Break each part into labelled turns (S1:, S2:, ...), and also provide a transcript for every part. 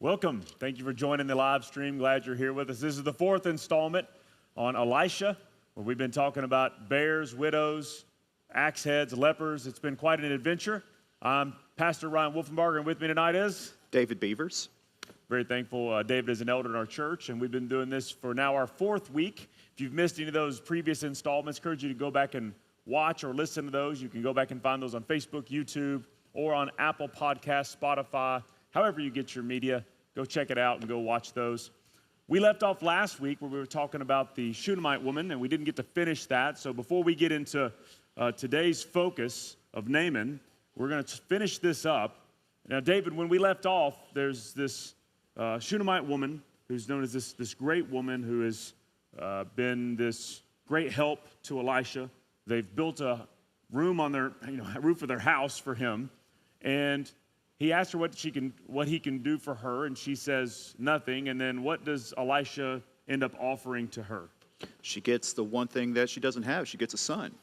S1: Welcome. Thank you for joining the live stream. Glad you're here with us. This is the fourth installment on Elisha, where we've been talking about bears, widows, axe heads, lepers. It's been quite an adventure. I'm Pastor Ryan Wolfenbarger, and with me tonight is
S2: David Beavers.
S1: Very thankful. David is an elder in our church, and we've been doing this for now our fourth week. If you've missed any of those previous installments, I encourage you to go back and watch or listen to those. You can go back and find those on Facebook, YouTube, or on Apple Podcasts, Spotify, however you get your media. Go check it out and go watch those. We left off last week where we were talking about the Shunammite woman, and we didn't get to finish that. So before we get into today's focus of Naaman, we're going to finish this up. Now, David, when we left off, there's this Shunammite woman who's known as this great woman who has been this great help to Elisha. They've built a room on their roof of their house for him, and he asked her what he can do for her, and she says nothing. And then what does Elisha end up offering to her?
S2: She gets the one thing that she doesn't have. She gets a son.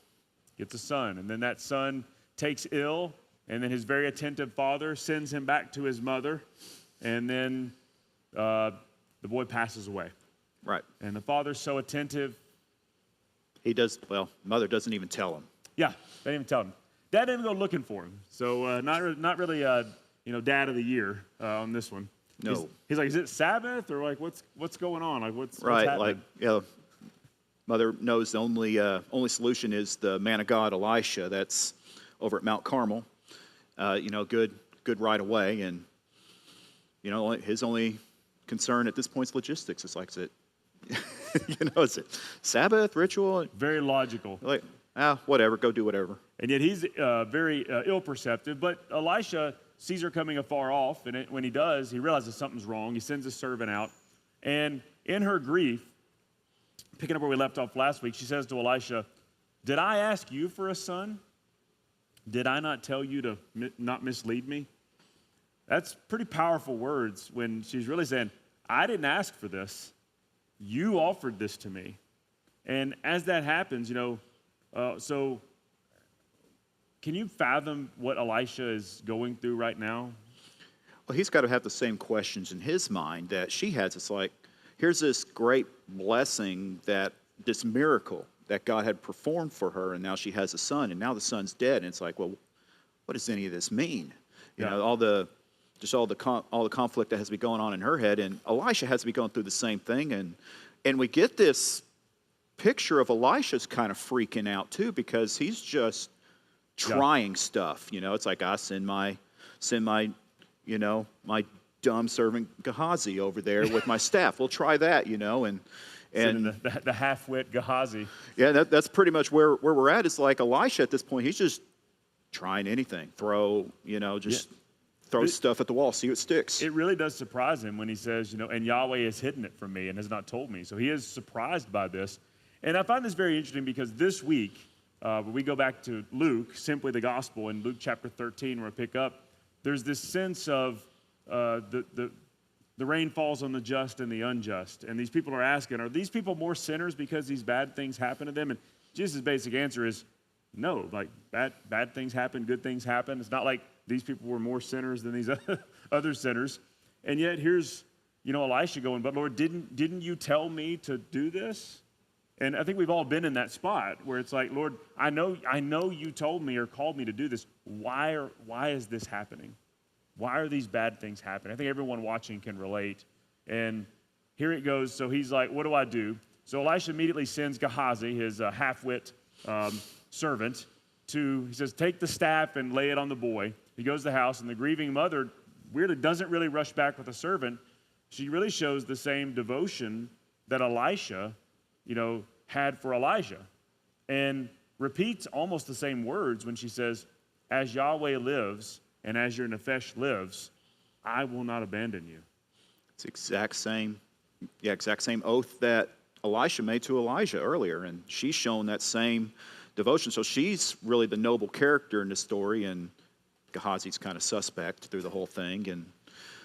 S1: Gets a son, and then that son takes ill, and then his very attentive father sends him back to his mother, and then the boy passes away.
S2: Right.
S1: And the father's so attentive.
S2: Mother doesn't even tell him.
S1: Yeah, they didn't even tell him. Dad didn't go looking for him, so not really dad of the year on this one.
S2: No.
S1: He's like, is it Sabbath or like what's going on? Like what's
S2: right?
S1: happening?
S2: Mother knows the only solution is the man of God Elisha. That's over at Mount Carmel. Good right away, and his only concern at this point is logistics. It's like, is it Sabbath ritual?
S1: Very logical.
S2: Like, whatever, go do whatever.
S1: And yet he's very ill-perceptive, but Elisha sees her coming afar off, and when he does, he realizes something's wrong. He sends a servant out, and in her grief, picking up where we left off last week, she says to Elisha, "Did I ask you for a son? Did I not tell you to not mislead me?" That's pretty powerful words when she's really saying, I didn't ask for this. You offered this to me. And as that happens, so can you fathom what Elisha is going through right now?
S2: Well, he's got to have the same questions in his mind that she has. It's like, here's this great blessing, this miracle that God had performed for her, and now she has a son, and now the son's dead. And it's like, well, what does any of this mean? All the conflict that has to be going on in her head, and Elisha has to be going through the same thing. And we get this picture of Elisha's kind of freaking out too, because he's just trying stuff. It's like, I send my my dumb servant Gehazi over there with my staff. We'll try that, and
S1: the half-wit Gehazi.
S2: Yeah, that's pretty much where we're at. It's like Elisha at this point, he's just trying anything. Throw stuff at the wall, see what sticks.
S1: It really does surprise him when he says, and Yahweh has hidden it from me and has not told me. So he is surprised by this. And I find this very interesting because this week, when we go back to Luke, simply the gospel, in Luke chapter 13, where I pick up, there's this sense of the rain falls on the just and the unjust. And these people are asking, are these people more sinners because these bad things happen to them? And Jesus' basic answer is no. Like, bad things happen, good things happen. It's not like these people were more sinners than these other sinners. And yet here's, Elisha going, but Lord, didn't you tell me to do this? And I think we've all been in that spot where it's like, Lord, I know you told me or called me to do this. Why is this happening? Why are these bad things happening? I think everyone watching can relate. And here it goes. So he's like, what do I do? So Elisha immediately sends Gehazi, his half-wit servant, he says, take the staff and lay it on the boy. He goes to the house, and the grieving mother weirdly doesn't really rush back with the servant. She really shows the same devotion that Elisha had for Elijah, and repeats almost the same words when she says, as Yahweh lives and as your nefesh lives, I will not abandon you.
S2: It's exact same oath that Elisha made to Elijah earlier, and she's shown that same devotion. So she's really the noble character in the story, and Gehazi's kind of suspect through the whole thing. And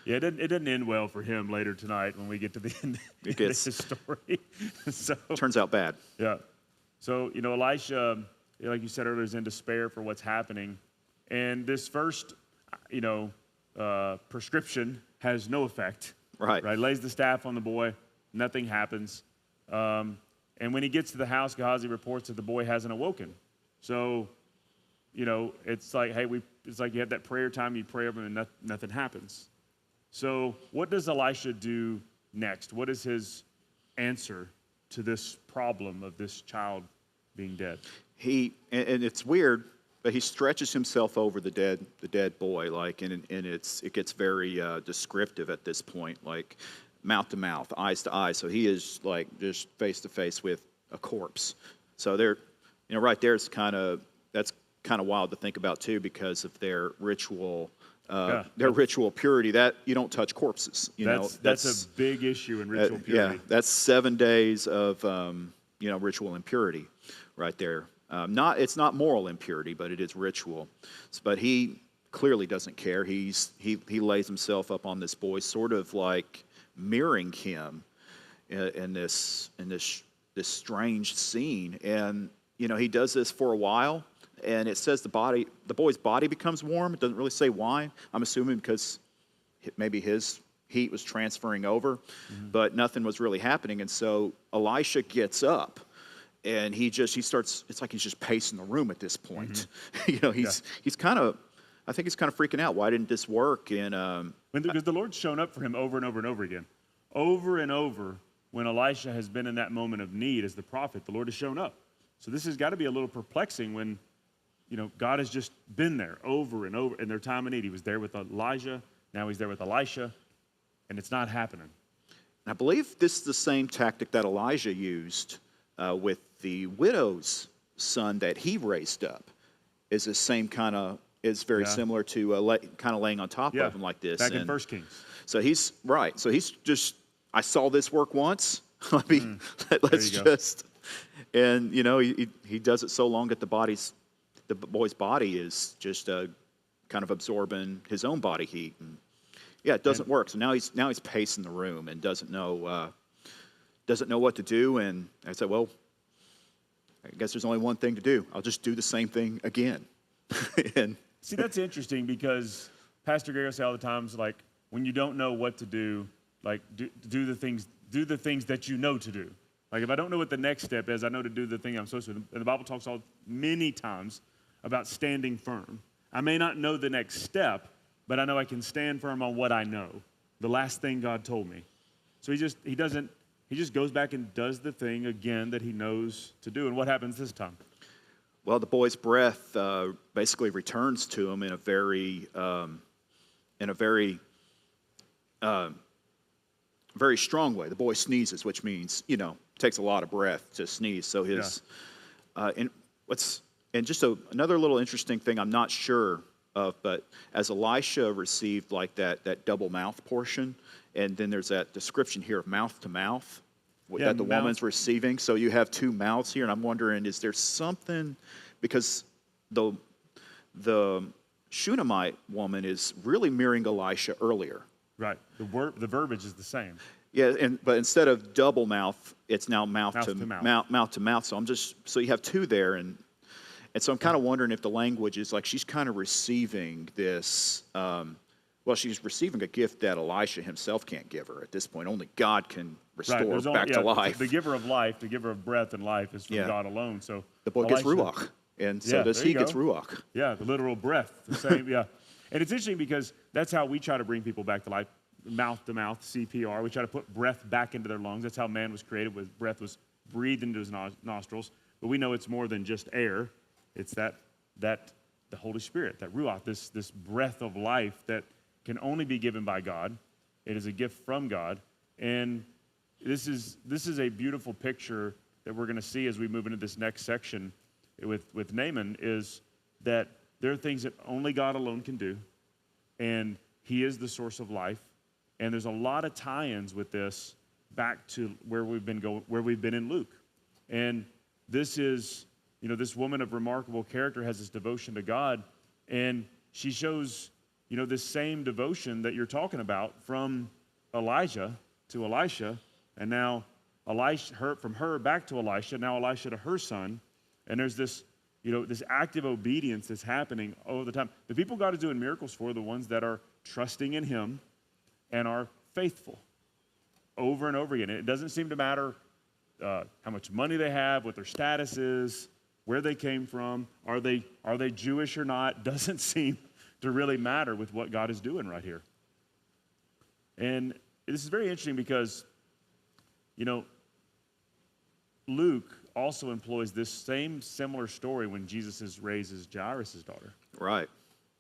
S1: yeah, it didn't end well for him later tonight when we get to the end of his story. So
S2: turns out bad.
S1: Yeah. So, Elisha, like you said earlier, is in despair for what's happening. And this first, prescription has no effect.
S2: Right.
S1: Right. Lays the staff on the boy. Nothing happens. And when he gets to the house, Gehazi reports that the boy hasn't awoken. So, it's like, hey, it's like you have that prayer time, you pray over him, and nothing happens. So what does Elisha do next? What is his answer to this problem of this child being dead?
S2: And it's weird, but he stretches himself over the dead boy, and it gets very descriptive at this point, like mouth to mouth, eyes to eyes. So he is like just face to face with a corpse. So right there, that's kind of wild to think about too, because of their ritual. Ritual purity, that you don't touch corpses.
S1: That's a big issue in ritual purity.
S2: Yeah, that's 7 days of ritual impurity, right there. It's not moral impurity, but it is ritual. But he clearly doesn't care. He lays himself up on this boy, sort of like mirroring him in this strange scene. And he does this for a while. And it says the boy's body becomes warm. It doesn't really say why. I'm assuming because maybe his heat was transferring over, but nothing was really happening. And so Elisha gets up, and he starts. It's like he's just pacing the room at this point. He's kind of. I think he's kind of freaking out. Why didn't this work? And
S1: because the Lord's shown up for him over and over and over again, over and over. When Elisha has been in that moment of need as the prophet, the Lord has shown up. So this has got to be a little perplexing when. God has just been there over and over in their time of need. He was there with Elijah. Now he's there with Elisha, and it's not happening.
S2: I believe this is the same tactic that Elijah used with the widow's son that he raised up. Is the same kind of, is very similar to kind of laying on top of him like this.
S1: Back in 1 Kings.
S2: So he's right. So he's just, I saw this work once. Let's just, and he does it so long that the boy's body is just kind of absorbing his own body heat, and it doesn't work. So now he's pacing the room and doesn't know what to do. And I said, well, I guess there's only one thing to do. I'll just do the same thing again. And
S1: see, that's interesting because Pastor Gary will say all the times, like when you don't know what to do, like do the things that you know to do. Like if I don't know what the next step is, I know to do the thing I'm supposed to. And the Bible talks many times about standing firm. I may not know the next step, but I know I can stand firm on what I know, the last thing God told me. So he just goes back and does the thing again that he knows to do. And what happens this time?
S2: Well, the boy's breath basically returns to him in a very very strong way. The boy sneezes, which means takes a lot of breath to sneeze. So and just another little interesting thing I'm not sure of, but as Elisha received like that double mouth portion, and then there's that description here of mouth to mouth that the woman's receiving. So you have two mouths here, and I'm wondering, is there something, because the Shunammite woman is really mirroring Elisha earlier.
S1: Right. The verbiage is the same.
S2: Yeah, but instead of double mouth, it's now mouth to mouth. So you have two there, and so I'm kind of wondering if the language is like she's kind of receiving this. She's receiving a gift that Elisha himself can't give her at this point. Only God can restore back to life.
S1: The giver of life, the giver of breath and life is from God alone. So
S2: the boy gets ruach, and so does he gets ruach.
S1: Yeah, the literal breath, the same. Yeah, and it's interesting because that's how we try to bring people back to life. Mouth to mouth, CPR. We try to put breath back into their lungs. That's how man was created, with breath was breathed into his nostrils. But we know it's more than just air. It's that the Holy Spirit, that ruach, this breath of life that can only be given by God. It is a gift from God. And this is a beautiful picture that we're going to see as we move into this next section with Naaman, is that there are things that only God alone can do, and he is the source of life. And there's a lot of tie-ins with this back to where we've been in Luke. And this is, this woman of remarkable character has this devotion to God, and she shows, this same devotion that you're talking about from Elijah to Elisha, and now from her back to Elisha, now Elisha to her son. And there's this, this active obedience that's happening all the time. The people God is doing miracles for are the ones that are trusting in him and are faithful over and over again. It doesn't seem to matter how much money they have, what their status is, where they came from, are they Jewish or not, doesn't seem to really matter with what God is doing right here. And this is very interesting because, Luke also employs this same similar story when Jesus raises Jairus' daughter.
S2: Right.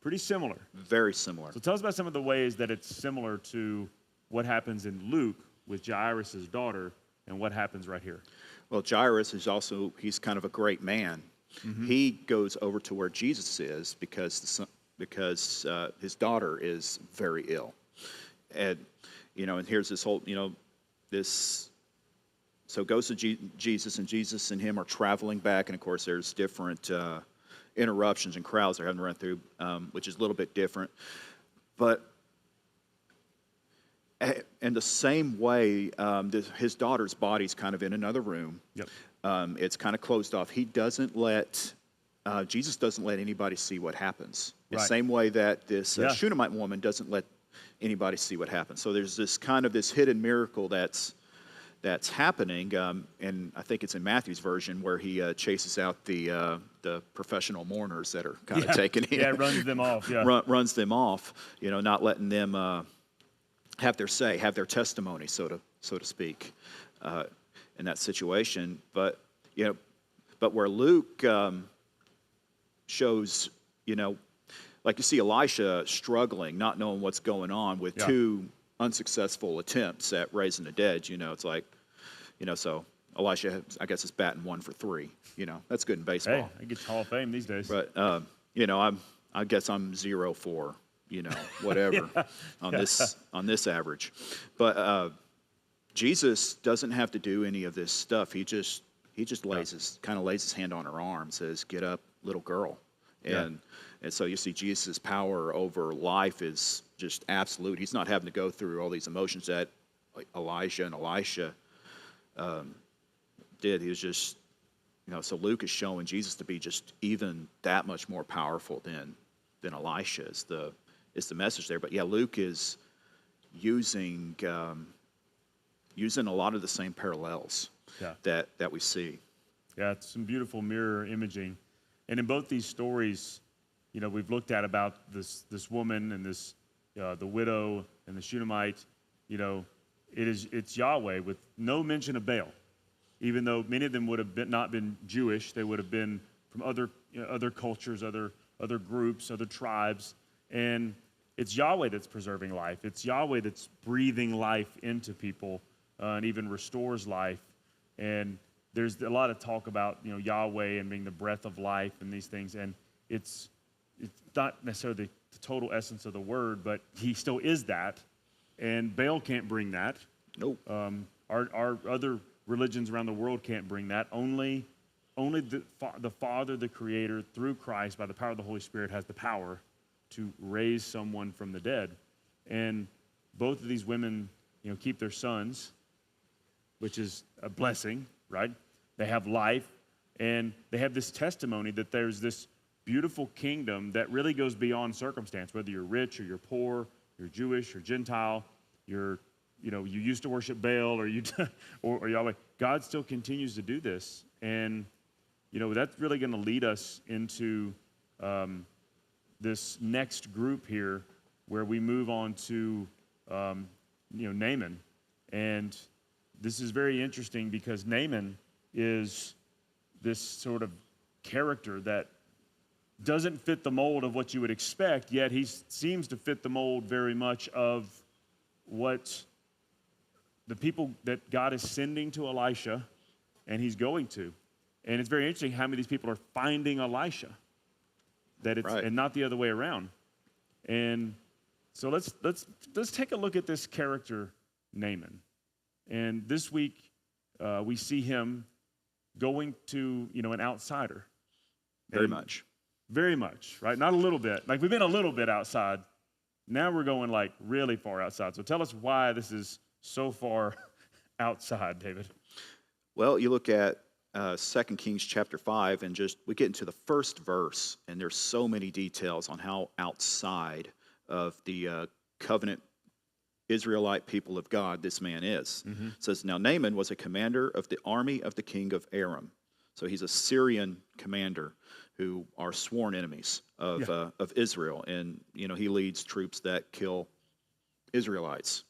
S1: Pretty similar.
S2: Very similar.
S1: So tell us about some of the ways that it's similar to what happens in Luke with Jairus' daughter and what happens right here.
S2: Well, Jairus he's kind of a great man. Mm-hmm. He goes over to where Jesus is because his daughter is very ill. And, and here's this whole, so goes to Jesus, and Jesus and him are traveling back, and of course there's different interruptions and crowds they're having to run through, which is a little bit different. But in the same way, his daughter's body's kind of in another room.
S1: Yep.
S2: It's kind of closed off. Jesus doesn't let anybody see what happens. The same way that this Shunammite woman doesn't let anybody see what happens. So there's this hidden miracle that's happening, and I think it's in Matthew's version where he chases out the professional mourners that are kind of taken in.
S1: Yeah, runs them off. Yeah,
S2: runs them off. Not letting them have their say, have their testimony, so to speak, in that situation. But where Luke shows, like you see Elisha struggling, not knowing what's going on with two unsuccessful attempts at raising the dead. It's like, so Elisha, I guess, is batting 1 for 3. That's good in baseball.
S1: Hey, he gets Hall of Fame these days.
S2: But I guess I'm 0 for whatever on this average. But Jesus doesn't have to do any of this stuff. He just lays his hand on her arm, says, "Get up, little girl," and so you see Jesus' power over life is just absolute. He's not having to go through all these emotions that Elijah and Elisha did. He was just, so Luke is showing Jesus to be just even that much more powerful than Elisha is the message there. But Luke is using a lot of the same parallels that we see.
S1: Yeah, it's some beautiful mirror imaging. And in both these stories, we've looked at about this woman and this the widow and the Shunammite. It's Yahweh with no mention of Baal, even though many of them would have not been Jewish. They would have been from other cultures, other groups, other tribes, and it's Yahweh that's preserving life. It's Yahweh that's breathing life into people and even restores life. And there's a lot of talk about Yahweh and being the breath of life and these things, and it's not necessarily the total essence of the word, but he still is that, and Baal can't bring that.
S2: Nope.
S1: Our other religions around the world can't bring that. Only the Father, the Creator, through Christ, by the power of the Holy Spirit, has the power to raise someone from the dead. And both of these women, keep their sons, which is a blessing, right? They have life, and they have this testimony that there's this beautiful kingdom that really goes beyond circumstance, whether you're rich or you're poor, you're Jewish or Gentile, you used to worship Baal or or Yahweh. God still continues to do this, and that's really going to lead us into this next group here, where we move on to Naaman, and this is very interesting because Naaman is this sort of character that doesn't fit the mold of what you would expect, yet he seems to fit the mold very much of what the people that God is sending to Elisha and he's going to. And it's very interesting how many of these people are finding Elisha, and not the other way around. And so let's take a look at this character, Naaman. And this week we see him going to an outsider. Very much, right? Not a little bit. Like, we've been a little bit outside. Now we're going like really far outside. So tell us why this is so far outside, David.
S2: Well, you look at 2 Kings chapter 5, and we get into the first verse, and there's so many details on how outside of the covenant Israelite people of God this man is. It says, now Naaman was a commander of the army of the king of Aram. So he's a Syrian commander who are sworn enemies of Israel. And, he leads troops that kill Israelites.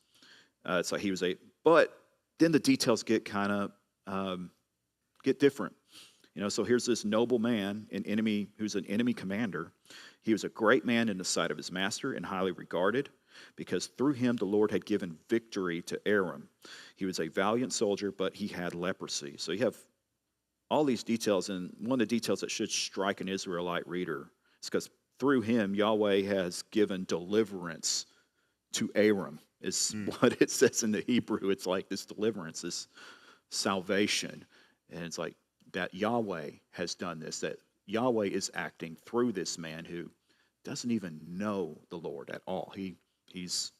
S2: So he was but then the details get kind of, get different. So here's this noble man, who's an enemy commander. He was a great man in the sight of his master and highly regarded, because through him the Lord had given victory to Aram. He was a valiant soldier, but he had leprosy. So you have all these details, and one of the details that should strike an Israelite reader is because through him Yahweh has given deliverance to Aram, is what it says in the Hebrew. It's like this deliverance, this salvation. And it's like that Yahweh has done this, that Yahweh is acting through this man who doesn't even know the Lord at all. He's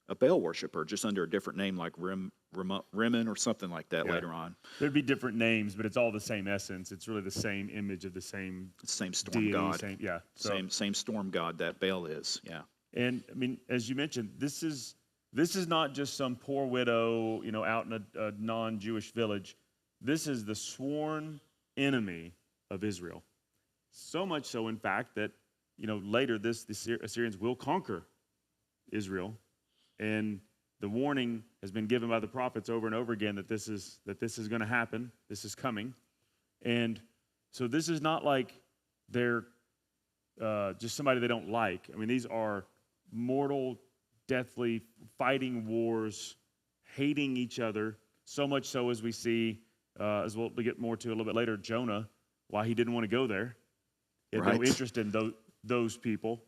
S2: a Baal worshiper, just under a different name like Rimmon or something like that later on.
S1: There'd be different names, but it's all the same essence. It's really the same image of the same
S2: storm deity, god. Same storm god that Baal is, yeah.
S1: And I mean, as you mentioned, this is not just some poor widow, out in a non-Jewish village. This is the sworn enemy of Israel. So much so, in fact, that later the Assyrians will conquer Israel, and the warning has been given by the prophets over and over again that this is going to happen. This is coming, and so this is not like they're just somebody they don't like. I mean, these are mortal, deathly, fighting wars, hating each other. So much so, as we see, as we'll get more to a little bit later, Jonah, why he didn't want to go there. He had no interest in those people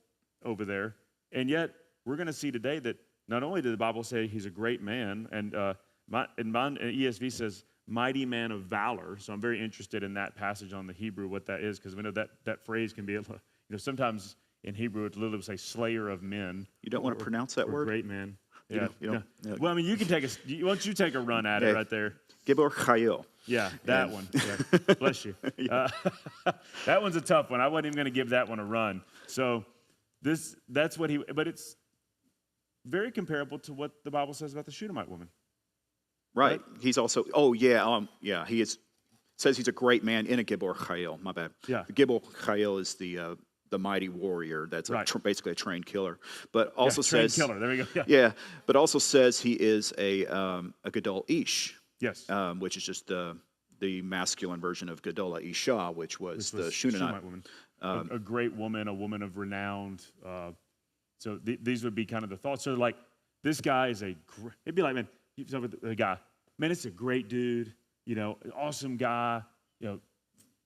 S1: over there. And yet, we're going to see today that not only did the Bible say he's a great man, and my ESV says mighty man of valor. So I'm very interested in that passage on the Hebrew, what that is, because we know that phrase can be, sometimes in Hebrew it literally will say slayer of men.
S2: You don't want to pronounce that word?
S1: Great man.
S2: Yeah.
S1: Well, I mean, you can why don't you take a run at it right there?
S2: Gibor Chayil.
S1: Yeah, that one. Yeah. Bless you. That one's a tough one. I wasn't even going to give that one a run. So that's what but it's very comparable to what the Bible says about the Shunammite woman.
S2: Right. He's also, he says he's a great man in a Gibor Chayil. My bad.
S1: Yeah.
S2: The Gibor Chayil is the mighty warrior that's basically a trained killer. But also says...
S1: trained killer, there we go.
S2: Yeah, but also says he is a Gadol Ish.
S1: Yes.
S2: Which is just the masculine version of Gadola Isha, which was the Shunammite
S1: woman. A great woman, a woman of renown. So these would be kind of the thoughts. So like, this guy is it'd be like, man, the guy, man, it's a great dude, awesome guy,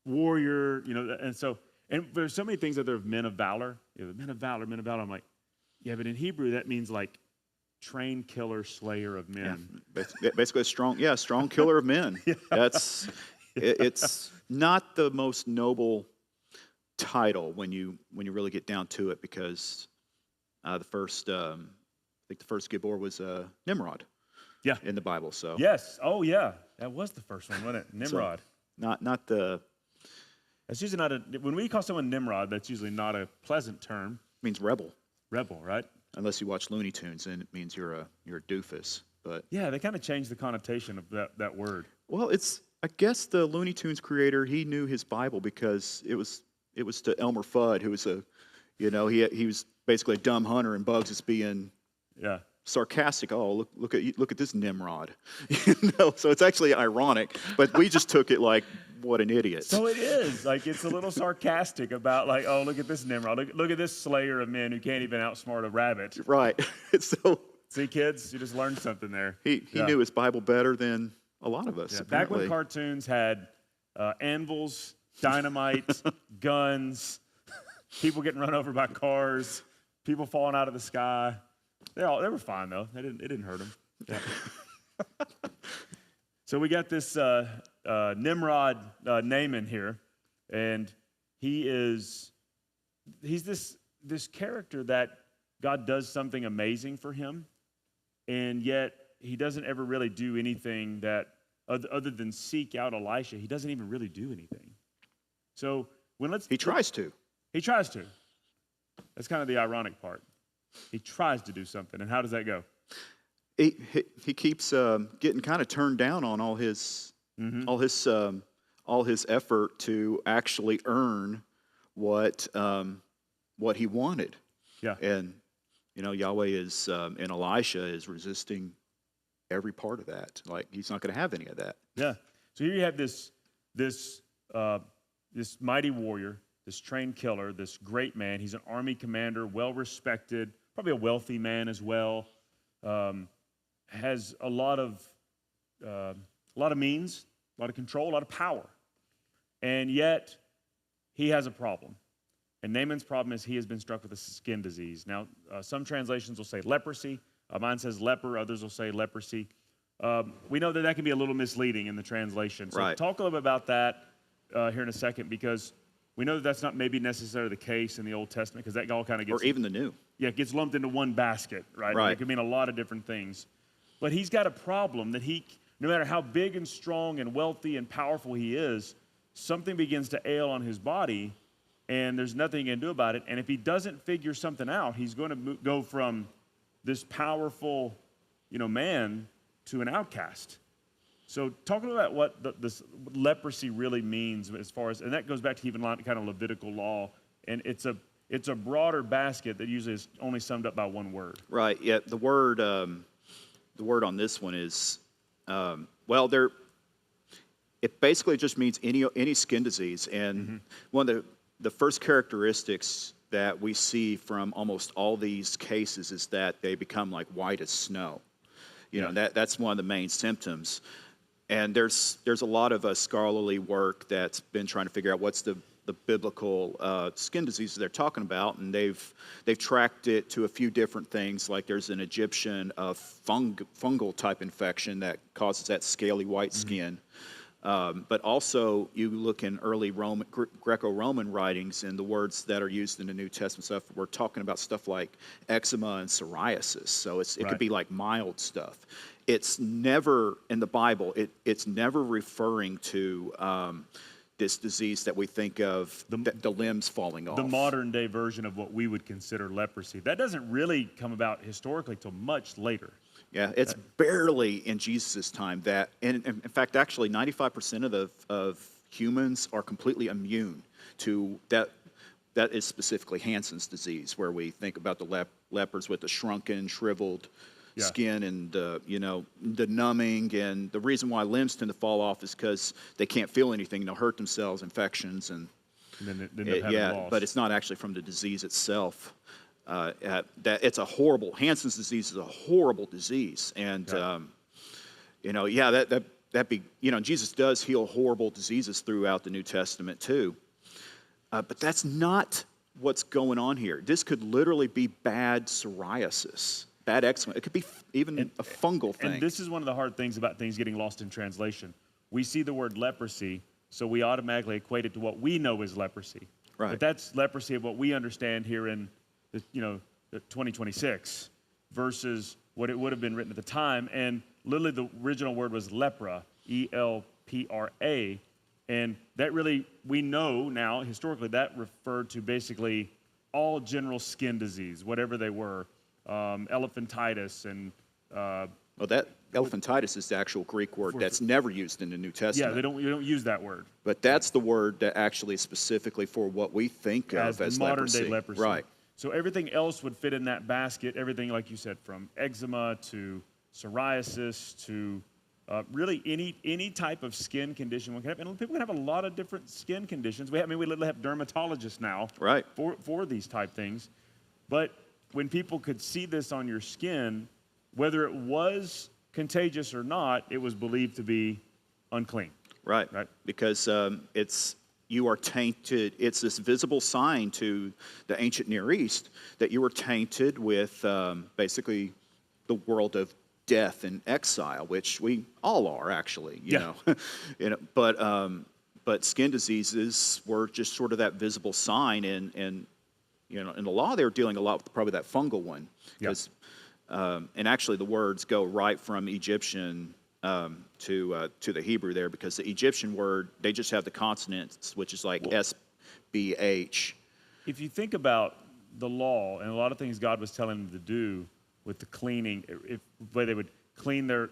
S1: warrior, and there's so many things that they're men of valor. Men of valor. I'm like, yeah, but in Hebrew, that means like trained killer, slayer of men.
S2: Yeah, basically a strong killer of men. It's not the most noble title when you really get down to it, because the first Gibor was Nimrod.
S1: Yeah.
S2: In the Bible. So
S1: yes. Oh yeah, that was the first one, wasn't it? Nimrod.
S2: So not the.
S1: That's usually not when we call someone Nimrod, that's usually not a pleasant term.
S2: It means rebel.
S1: Rebel, right?
S2: Unless you watch Looney Tunes, then it means you're a doofus. But
S1: yeah, they kind of changed the connotation of that word.
S2: Well, I guess the Looney Tunes creator, he knew his Bible because it was to Elmer Fudd, who was he was basically a dumb hunter, and Bugs is being sarcastic. Oh, look at this Nimrod. So it's actually ironic, but we just took it like, what an idiot.
S1: So it is. Like, it's a little sarcastic about, like, oh, look at this Nimrod. Look at this slayer of men who can't even outsmart a rabbit.
S2: Right. So
S1: see, kids, you just learned something there.
S2: He knew his Bible better than a lot of us.
S1: Yeah. Back when cartoons had anvils, dynamite, guns, people getting run over by cars, people falling out of the sky. They were fine though. It didn't hurt them. Yeah. So we got this Nimrod Naaman here, and he's this character that God does something amazing for him, and yet he doesn't ever really do anything that other than seek out Elisha. He doesn't even really do anything. So
S2: he tries to.
S1: He tries to. That's kind of the ironic part. He tries to do something, and how does that go?
S2: he keeps getting kind of turned down on all his all his effort to actually earn what he wanted.
S1: Yeah.
S2: And Yahweh is and Elisha is resisting every part of that. Like he's not going to have any of that.
S1: Yeah. So here you have this mighty warrior, this trained killer, this great man. He's an army commander, well respected, probably a wealthy man as well. Has a lot of means, a lot of control, a lot of power, and yet he has a problem. And Naaman's problem is he has been struck with a skin disease. Now, some translations will say leprosy. Mine says leper. Others will say leprosy. We know that can be a little misleading in the translation. So
S2: Right.
S1: talk a little bit about that here in a second, because we know that that's not maybe necessarily the case in the Old Testament, because that all kind of gets...
S2: Or even the New.
S1: Yeah, it gets lumped into one basket, right?
S2: Right.
S1: It could mean a lot of different things. But he's got a problem that no matter how big and strong and wealthy and powerful he is, something begins to ail on his body, and there's nothing he can do about it. And if he doesn't figure something out, he's going to go from this powerful, man to an outcast. So talk about what this leprosy really means as far as, and that goes back to even kind of Levitical law, and it's a broader basket that usually is only summed up by one word.
S2: Right. Yeah. The word on this one is it basically just means any skin disease, and one of the first characteristics that we see from almost all these cases is that they become like white as snow. That's one of the main symptoms. And there's a lot of scholarly work that's been trying to figure out what's the biblical skin diseases they're talking about, and they've tracked it to a few different things. Like there's an Egyptian fungal type infection that causes that scaly white skin. But also, you look in early Greco-Roman writings, and the words that are used in the New Testament stuff, we're talking about stuff like eczema and psoriasis. So it could be like mild stuff. It's never in the Bible. It's never referring to this disease that we think of, the limbs falling off.
S1: The modern day version of what we would consider leprosy. That doesn't really come about historically till much later.
S2: Yeah, it's barely in Jesus' time that, and in fact, actually, 95% of humans are completely immune to that. That is specifically Hansen's disease, where we think about the lepers with the shrunken, shriveled skin, and the numbing, and the reason why limbs tend to fall off is because they can't feel anything. They'll hurt themselves, infections, and
S1: then loss.
S2: But it's not actually from the disease itself. That it's a horrible, Hansen's disease is a horrible disease, and Jesus does heal horrible diseases throughout the New Testament too, but that's not what's going on here. This could literally be bad psoriasis, bad eczema. It could be even a fungal thing.
S1: And this is one of the hard things about things getting lost in translation. We see the word leprosy, so we automatically equate it to what we know as leprosy.
S2: Right.
S1: But that's leprosy of what we understand here in 2026 versus what it would have been written at the time. And literally the original word was lepra, E-L-P-R-A. And that really, we know now, historically, that referred to basically all general skin disease, whatever they were, elephantitis and...
S2: that elephantitis is the actual Greek word that's never used in the New Testament.
S1: Yeah, they don't use that word.
S2: But that's the word that actually is specifically for what we think of as
S1: modern-day leprosy.
S2: Right.
S1: So everything else would fit in that basket, everything, like you said, from eczema to psoriasis to really any type of skin condition one can have. And people can have a lot of different skin conditions. We literally have dermatologists now for these type things. But when people could see this on your skin, whether it was contagious or not, it was believed to be unclean.
S2: Right. Because you are tainted. It's this visible sign to the ancient Near East that you were tainted with basically the world of death and exile, which we all are actually, you know. But skin diseases were just sort of that visible sign, and in the law they were dealing a lot with probably that fungal one, because and actually the words go right from Egyptian to the Hebrew there, because the Egyptian word, they just have the consonants, which is like SBH.
S1: If you think about the law and a lot of things God was telling them to do, with the cleaning, if where they would clean their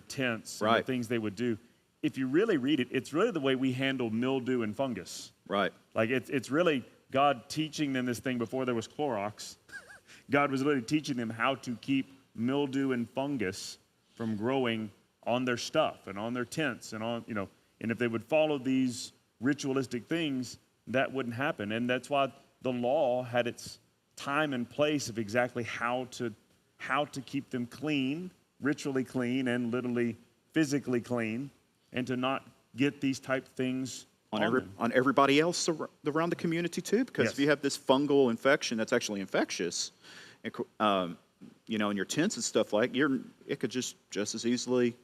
S1: tents, and the
S2: Right.
S1: things they would do. If you really read it, it's really the way we handle mildew and fungus.
S2: Right.
S1: Like it's really God teaching them this thing before there was Clorox. God was literally teaching them how to keep mildew and fungus from growing on their stuff and on their tents and on, and if they would follow these ritualistic things, that wouldn't happen. And that's why the law had its time and place of exactly how to keep them clean, ritually clean and literally physically clean, and to not get these type things
S2: On everybody else around the community too, because
S1: Yes.
S2: if you have this fungal infection that's actually infectious, and, in your tents and stuff it could just as easily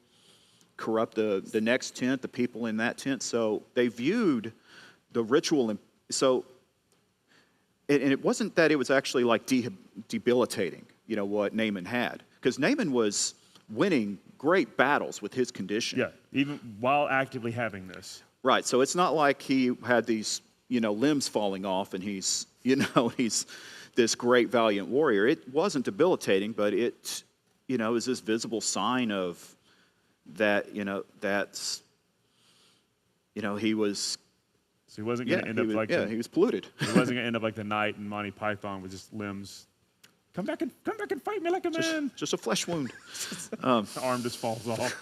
S2: corrupt the next tent, the people in that tent. So they viewed the ritual, and it wasn't that it was actually like debilitating, what Naaman had, because Naaman was winning great battles with his condition.
S1: Yeah, even while actively having this.
S2: Right, so it's not like he had these, limbs falling off and he's this great valiant warrior. It wasn't debilitating, but it, is this visible sign of that, that's, he was,
S1: So he wasn't going to end up like
S2: he was polluted.
S1: he wasn't going to end up like the knight in Monty Python with just limbs. Come back and fight me like a man.
S2: Just a flesh wound.
S1: The arm just falls off.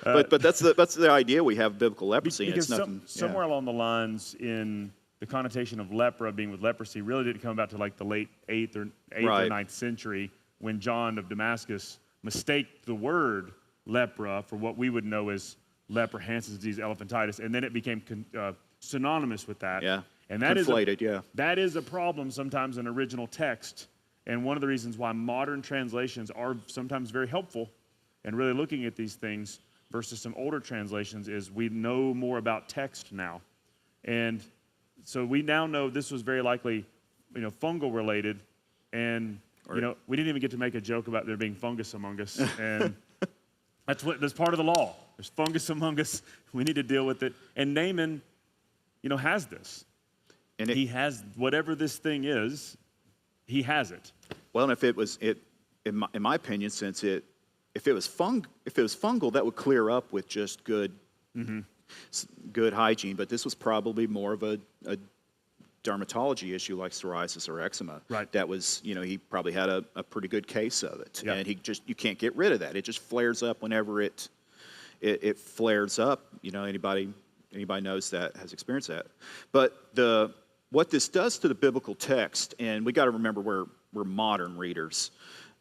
S2: But that's the idea we have of biblical leprosy. And
S1: Because
S2: it's nothing,
S1: somewhere along the lines in the connotation of lepra being with leprosy really didn't come about to like the late 8th or
S2: Right.
S1: 9th century when John of Damascus mistaked the word lepra for what we would know as leprosy, disease, elephantitis, and then it became synonymous with that.
S2: Yeah.
S1: And that is
S2: conflated,
S1: that is a problem sometimes in original text, and one of the reasons why modern translations are sometimes very helpful and really looking at these things versus some older translations is we know more about text now. And so we now know this was very likely, fungal related, and we didn't even get to make a joke about there being fungus among us, and that's part of the law. There's fungus among us. We need to deal with it. And Naaman, has this.
S2: And
S1: He has whatever this thing is. He has it.
S2: Well, and if it was in my opinion, if it was fungal, that would clear up with just good hygiene. But this was probably more of a dermatology issue like psoriasis or eczema.
S1: Right.
S2: That was, he probably had a pretty good case of it,
S1: Yeah.
S2: and you can't get rid of that. It just flares up whenever it flares up. Anybody knows that, has experienced that. But what this does to the biblical text, and we got to remember we're modern readers,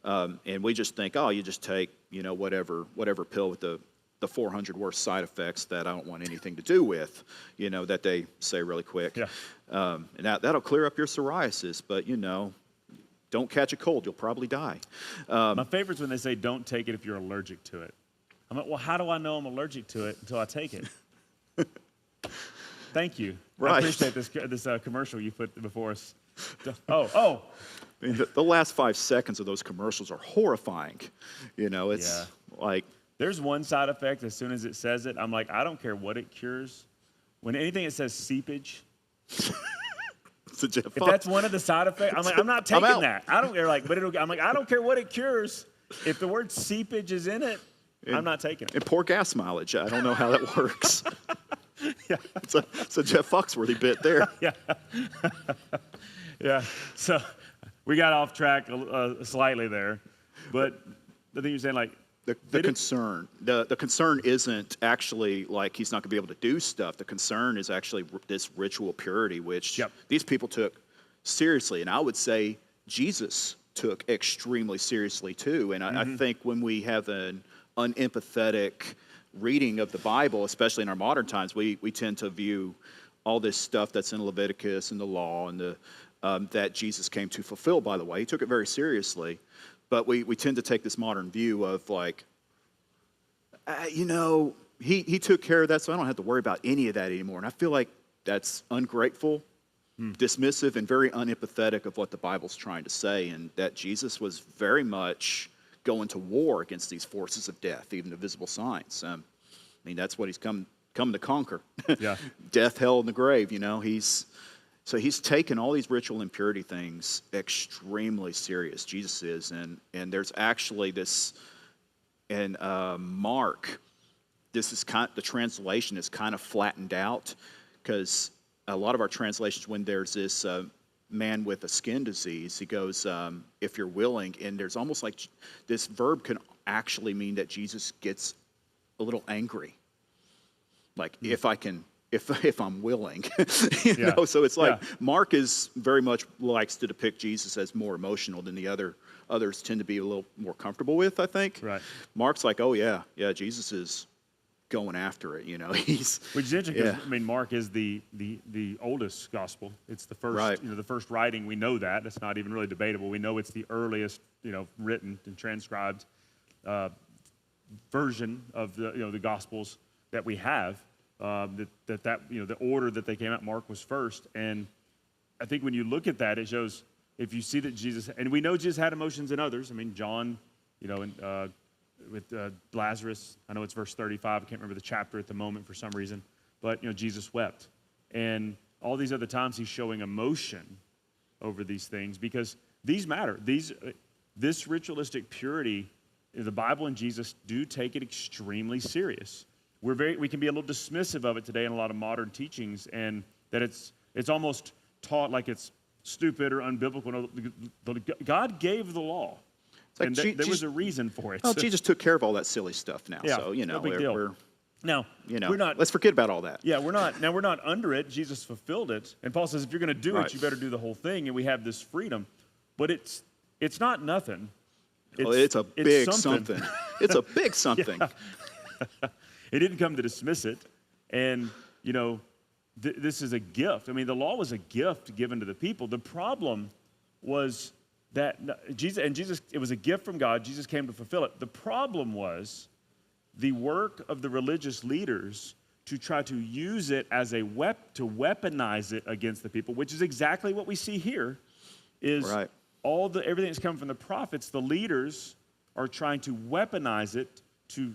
S2: and we just think, you just take whatever pill with the 400 worst side effects that I don't want anything to do with, that they say really quick.
S1: Yeah.
S2: And that'll clear up your psoriasis, but don't catch a cold, you'll probably die.
S1: My favorite's when they say don't take it if you're allergic to it. I'm like, well, how do I know I'm allergic to it until I take it? Thank you.
S2: Right.
S1: I appreciate this commercial you put before us. Oh.
S2: I mean, the last 5 seconds of those commercials are horrifying. It's like...
S1: There's one side effect, as soon as it says it, I'm like, I don't care what it cures. When anything that says seepage, if that's one of the side effects, I'm like, I'm not taking that. I don't care, I'm like, I don't care what it cures. If the word seepage is in it, I'm not taking it.
S2: And poor gas mileage. I don't know how that works.
S1: Yeah.
S2: It's a Jeff Foxworthy bit there.
S1: Yeah. Yeah. So we got off track slightly there. But the thing you're saying, like,
S2: The concern isn't actually like he's not going to be able to do stuff. The concern is actually this ritual purity, which these people took seriously. And I would say Jesus took extremely seriously too. And I think when we have an unempathetic reading of the Bible, especially in our modern times, we tend to view all this stuff that's in Leviticus and the law and that Jesus came to fulfill, by the way. He took it very seriously. But we tend to take this modern view of like, he took care of that, so I don't have to worry about any of that anymore. And I feel like that's ungrateful, dismissive, and very unempathetic of what the Bible's trying to say, and that Jesus was very much going to war against these forces of death, even the visible signs. That's what he's come to conquer.
S1: Yeah.
S2: Death, hell, and the grave. He's So he's taken all these ritual impurity things extremely serious. Jesus is, and there's actually this in Mark. This is the translation is kind of flattened out because a lot of our translations, when there's this man with a skin disease, he goes, "If you're willing," and there's almost like this verb can actually mean that Jesus gets a little angry, like if I can. If I'm willing, you know, so it's like Mark is very much likes to depict Jesus as more emotional than the others tend to be a little more comfortable with, I think.
S1: Right.
S2: Mark's like, oh yeah, Jesus is going after it, you know.
S1: Which is interesting because I mean, Mark is the oldest gospel. It's the first, the first writing. We know that. It's not even really debatable. We know it's the earliest, written and transcribed version of the gospels that we have. The order that they came out, Mark was first. And I think when you look at that, it shows, if you see that Jesus, and we know Jesus had emotions in others. I mean, John, with Lazarus, I know it's verse 35. I can't remember the chapter at the moment for some reason. But, Jesus wept. And all these other times he's showing emotion over these things because these matter. This ritualistic purity, the Bible and Jesus do take it extremely serious. We can be a little dismissive of it today in a lot of modern teachings, and that it's almost taught like it's stupid or unbiblical. No, God gave the law,
S2: like
S1: and there was a reason for it.
S2: Well, Jesus took care of all that silly stuff now, so
S1: no big deal. We're not.
S2: Let's forget about all that.
S1: Yeah, we're not. Now we're not under it. Jesus fulfilled it, and Paul says if you're going to do it, you better do the whole thing, and we have this freedom. But it's not nothing.
S2: It's a big something. It's a big something.
S1: He didn't come to dismiss it. And, this is a gift. I mean, the law was a gift given to the people. The problem was that Jesus, it was a gift from God. Jesus came to fulfill it. The problem was the work of the religious leaders to try to use it as to weaponize it against the people, which is exactly what we see here, is everything that's come from the prophets. The leaders are trying to weaponize it to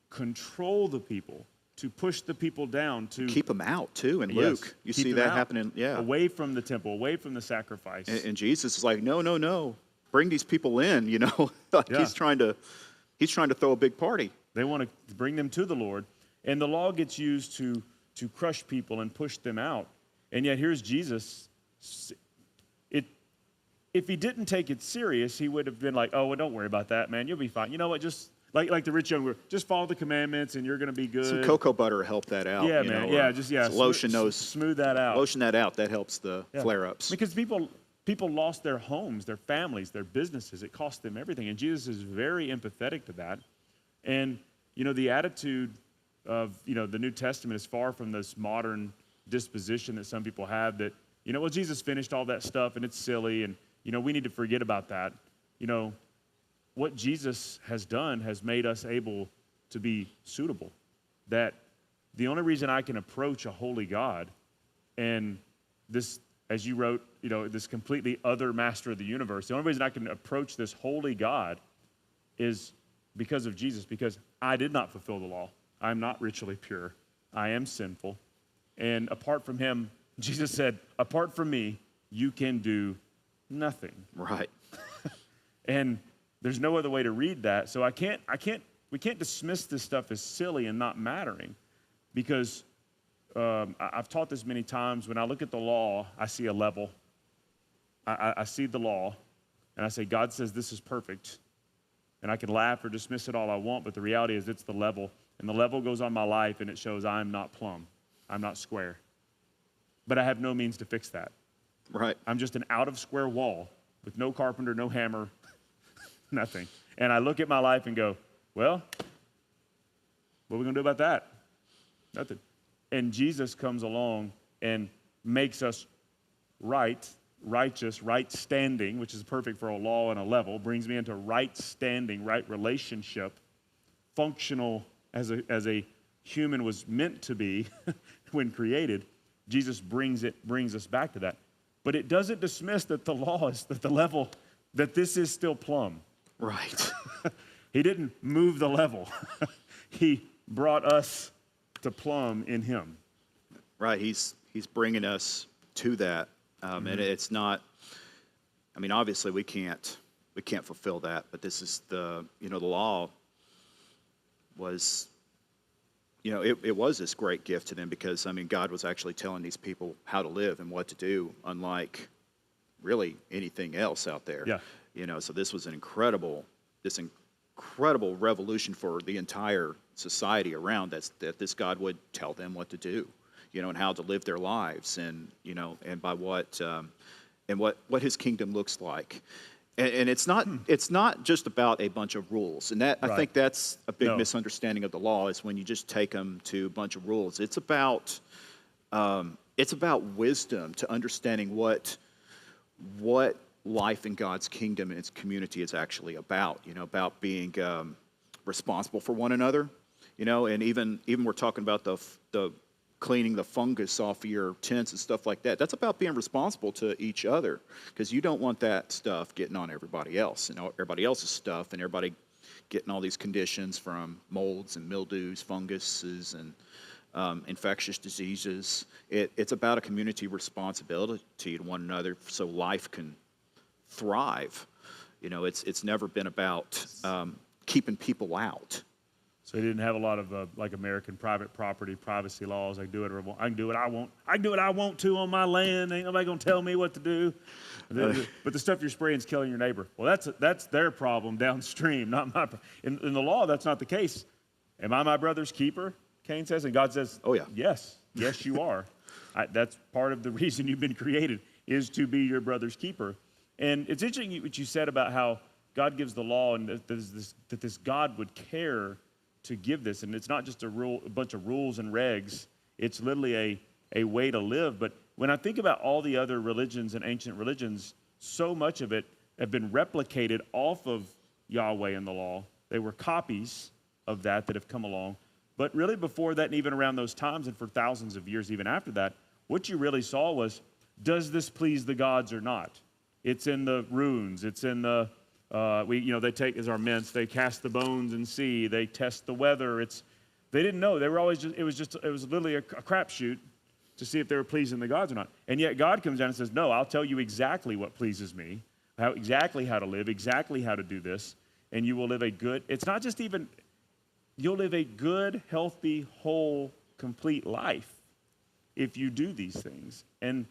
S1: control the people, to push the people down, to
S2: keep them out too. In Luke, you see that happening. Yeah,
S1: away from the temple, away from the sacrifice.
S2: And Jesus is like, no, bring these people in. He's trying to throw a big party.
S1: They want to bring them to the Lord, and the law gets used to crush people and push them out. And yet here's Jesus. If he didn't take it serious, he would have been like, oh, well, don't worry about that, man. You'll be fine. You know what? Just like the rich young ruler, just follow the commandments and you're going to be good.
S2: Some cocoa butter will help that out.
S1: Yeah, man. Smooth that out.
S2: Lotion that out. That helps the flare-ups.
S1: Because people lost their homes, their families, their businesses. It cost them everything. And Jesus is very empathetic to that. And, the attitude of, the New Testament is far from this modern disposition that some people have that, Jesus finished all that stuff and it's silly and, we need to forget about that. What Jesus has done has made us able to be suitable. That the only reason I can approach a holy God and this, as you wrote, this completely other master of the universe, the only reason I can approach this holy God is because of Jesus, because I did not fulfill the law. I'm not ritually pure. I am sinful. And apart from him, Jesus said, apart from me, you can do nothing.
S2: Right.
S1: And there's no other way to read that. So we can't dismiss this stuff as silly and not mattering, because I've taught this many times. When I look at the law, I see a level. I see the law, and I say, God says this is perfect. And I can laugh or dismiss it all I want, but the reality is it's the level. And the level goes on my life, and it shows I'm not plumb. I'm not square. But I have no means to fix that.
S2: Right.
S1: I'm just an out-of-square wall with no carpenter, no hammer, nothing. And I look at my life and go, well, what are we going to do about that? Nothing. And Jesus comes along and makes us righteous, right standing, which is perfect for a law and a level, brings me into right standing, right relationship, functional as a human was meant to be when created. Jesus brings us back to that. But it doesn't dismiss that the law is at the level that this is still plumb.
S2: Right.
S1: He didn't move the level. He brought us to plumb in him.
S2: Right. He's bringing us to that. And it's not, I mean, obviously we can't fulfill that, but this is the law was, it was this great gift to them because, I mean, God was actually telling these people how to live and what to do, unlike really anything else out there.
S1: Yeah.
S2: So this was an incredible revolution for the entire society around that this God would tell them what to do, and how to live their lives, and and by what his kingdom looks like. And it's not just about a bunch of rules, and that I think that's a big misunderstanding of the law, is when you just take them to a bunch of rules. It's about wisdom, to understanding what life in God's kingdom and its community is actually about. About being responsible for one another. And even we're talking about the cleaning the fungus off of your tents and stuff like that. That's about being responsible to each other, because you don't want that stuff getting on everybody else, everybody else's stuff, and everybody getting all these conditions from molds and mildews, funguses, and infectious diseases. It's about a community responsibility to one another so life can thrive. It's never been about keeping people out.
S1: So he didn't have a lot of like American private property privacy laws. I can do it, I can do what I want. I can do what I want to on my land. Ain't nobody gonna tell me what to do. But the stuff you're spraying is killing your neighbor. Well, that's their problem downstream, not my. In the law, that's not the case. Am I my brother's keeper? Cain says, and God says,
S2: "Oh yeah,
S1: yes, you are." That's part of the reason you've been created, is to be your brother's keeper. And it's interesting what you said about how God gives the law, and that this God would care to give this, and it's not just a bunch of rules and regs. It's literally a way to live. But when I think about all the other religions and ancient religions, so much of it have been replicated off of Yahweh and the law. They were copies of that have come along. But really before that, and even around those times, and for thousands of years even after that, what you really saw was, does this please the gods or not? It's in the runes. It's in the they take as our mints. They cast the bones and see. They test the weather. They didn't know. They were always it was literally a crapshoot to see if they were pleasing the gods or not. And yet God comes down and says, "No, I'll tell you exactly what pleases me, exactly how to live, exactly how to do this, and you will live a good." It's not just even. You'll live a good, healthy, whole, complete life if you do these things. And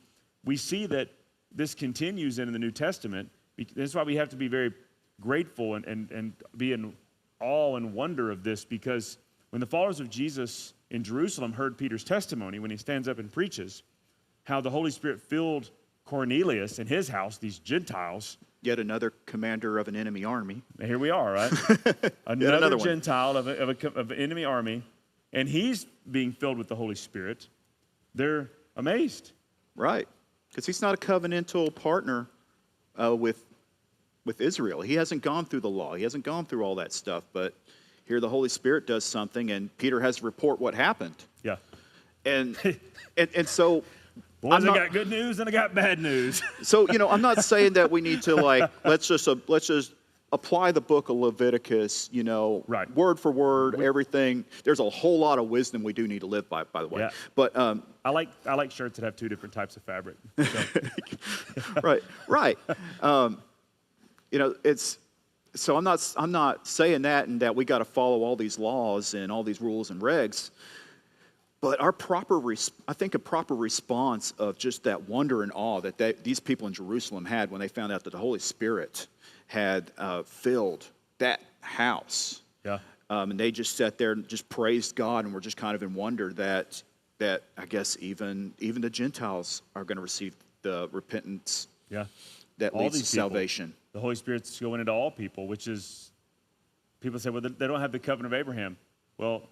S1: we see that this continues in the New Testament. That's why we have to be very grateful and be in awe and wonder of this, because when the followers of Jesus in Jerusalem heard Peter's testimony, when he stands up and preaches, how the Holy Spirit filled Cornelius and his house, these Gentiles.
S2: Yet another commander of an enemy army.
S1: Here we are, right? another Gentile of an enemy army, and he's being filled with the Holy Spirit. They're amazed.
S2: Right, because he's not a covenantal partner with Israel. He hasn't gone through the law. He hasn't gone through all that stuff. But here the Holy Spirit does something, and Peter has to report what happened.
S1: Yeah.
S2: And so...
S1: Boys, I got good news and I got bad news.
S2: So, I'm not saying that we need to, let's just apply the book of Leviticus,
S1: right,
S2: word for word, everything. There's a whole lot of wisdom we do need to live by the way.
S1: Yeah.
S2: But
S1: I like shirts that have two different types of fabric. So.
S2: right. So I'm not saying that, and that we got to follow all these laws and all these rules and regs. But I think a proper response of just that wonder and awe that these people in Jerusalem had when they found out that the Holy Spirit had filled that house.
S1: Yeah.
S2: And they just sat there and just praised God, and were just kind of in wonder that I guess even the Gentiles are going to receive the repentance.
S1: Yeah.
S2: That leads to salvation.
S1: The Holy Spirit's going into all people, which is, people say, well, they don't have the covenant of Abraham. Well,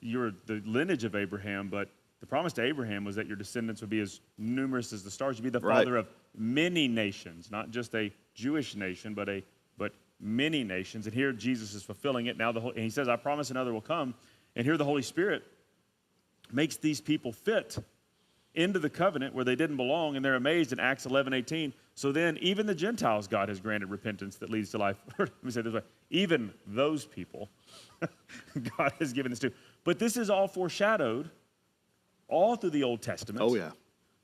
S1: you're the lineage of Abraham, but the promise to Abraham was that your descendants would be as numerous as the stars. You'd be the father of many nations, not just a Jewish nation, but many nations. And here Jesus is fulfilling it. Now and he says, I promise another will come. And here the Holy Spirit makes these people fit into the covenant where they didn't belong, and they're amazed in Acts 11:18. So then even the Gentiles God has granted repentance that leads to life. Let me say it this way. Even those people God has given this to. But this is all foreshadowed all through the Old Testament.
S2: Oh, yeah.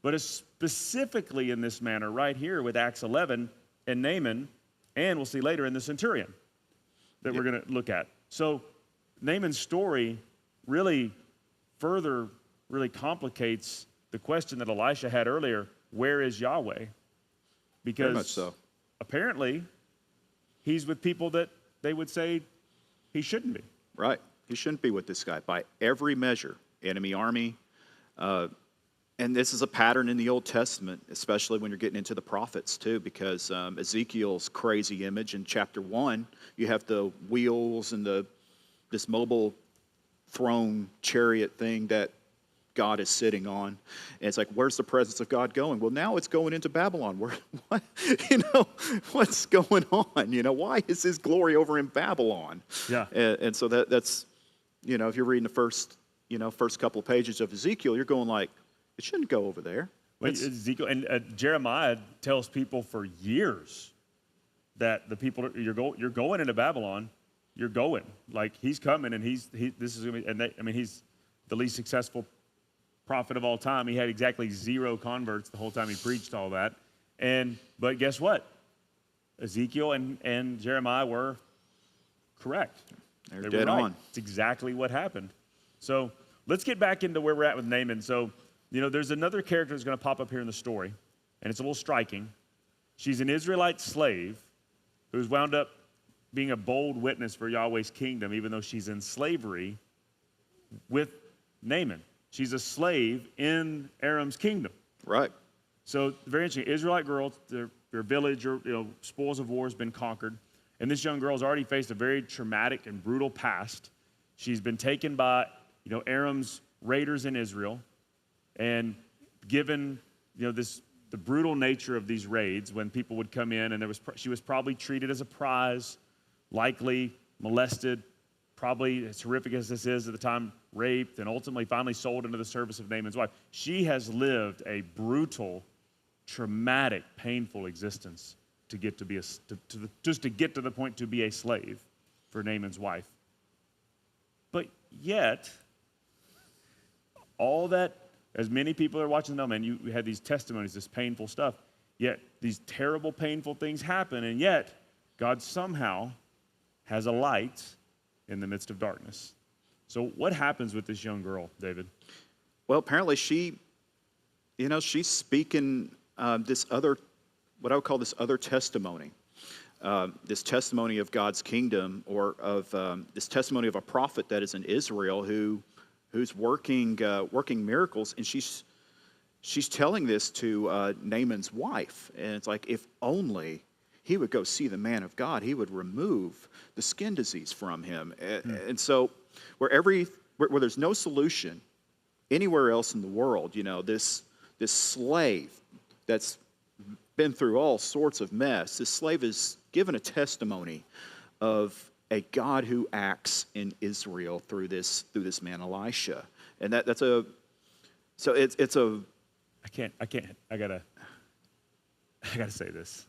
S1: but is specifically in this manner right here with Acts 11 and Naaman, and we'll see later in the centurion that we're going to look at. So Naaman's story really further really complicates the question that Elisha had earlier, where is Yahweh? Because
S2: Very much so.
S1: apparently he's with people that they would say he shouldn't be.
S2: Right. He shouldn't be with this guy by every measure. Enemy army. And this is a pattern in the Old Testament, especially when you're getting into the prophets too, because Ezekiel's crazy image in chapter 1, you have the wheels and this mobile throne chariot thing that God is sitting on. And it's like, where's the presence of God going? Well, now it's going into Babylon. What? What's going on? Why is his glory over in Babylon?
S1: Yeah.
S2: And so that's, if you're reading the first couple of pages of Ezekiel, you're going like, it shouldn't go over there.
S1: Ezekiel and Jeremiah tells people for years that the people you're going into Babylon, you're going, like he's coming, and this is gonna be, and he's the least successful prophet of all time. He had exactly 0 converts the whole time he preached all that, but guess what? Ezekiel and Jeremiah were correct.
S2: They're
S1: They
S2: dead
S1: were right.
S2: on.
S1: It's exactly what happened. So let's get back into where we're at with Naaman. So, there's another character that's going to pop up here in the story, and it's a little striking. She's an Israelite slave who's wound up being a bold witness for Yahweh's kingdom, even though she's in slavery with Naaman. She's a slave in Aram's kingdom.
S2: Right.
S1: So very interesting. Israelite girl, their village, or spoils of war has been conquered, and this young girl has already faced a very traumatic and brutal past. She's been taken by Aram's raiders in Israel, and given the brutal nature of these raids when people would come in, and she was probably treated as a prize, likely molested, probably as horrific as this is at the time, raped, and ultimately finally sold into the service of Naaman's wife. She has lived a brutal, traumatic, painful existence to get to be just to get to the point to be a slave for Naaman's wife. But yet, all that, as many people are watching, no, man, you had these testimonies, this painful stuff, yet these terrible, painful things happen, and yet God somehow has a light in the midst of darkness. So what happens with this young girl, David?
S2: Well, apparently she's speaking this other, what I would call this other testimony. This testimony of God's kingdom, or of this testimony of a prophet that is in Israel who's working miracles, and she's telling this to Naaman's wife, and it's like, if only he would go see the man of God, he would remove the skin disease from him. And so where there's no solution anywhere else in the world, this slave that's been through all sorts of mess, this slave is given a testimony of a God who acts in Israel through this man Elisha, and I
S1: gotta say this.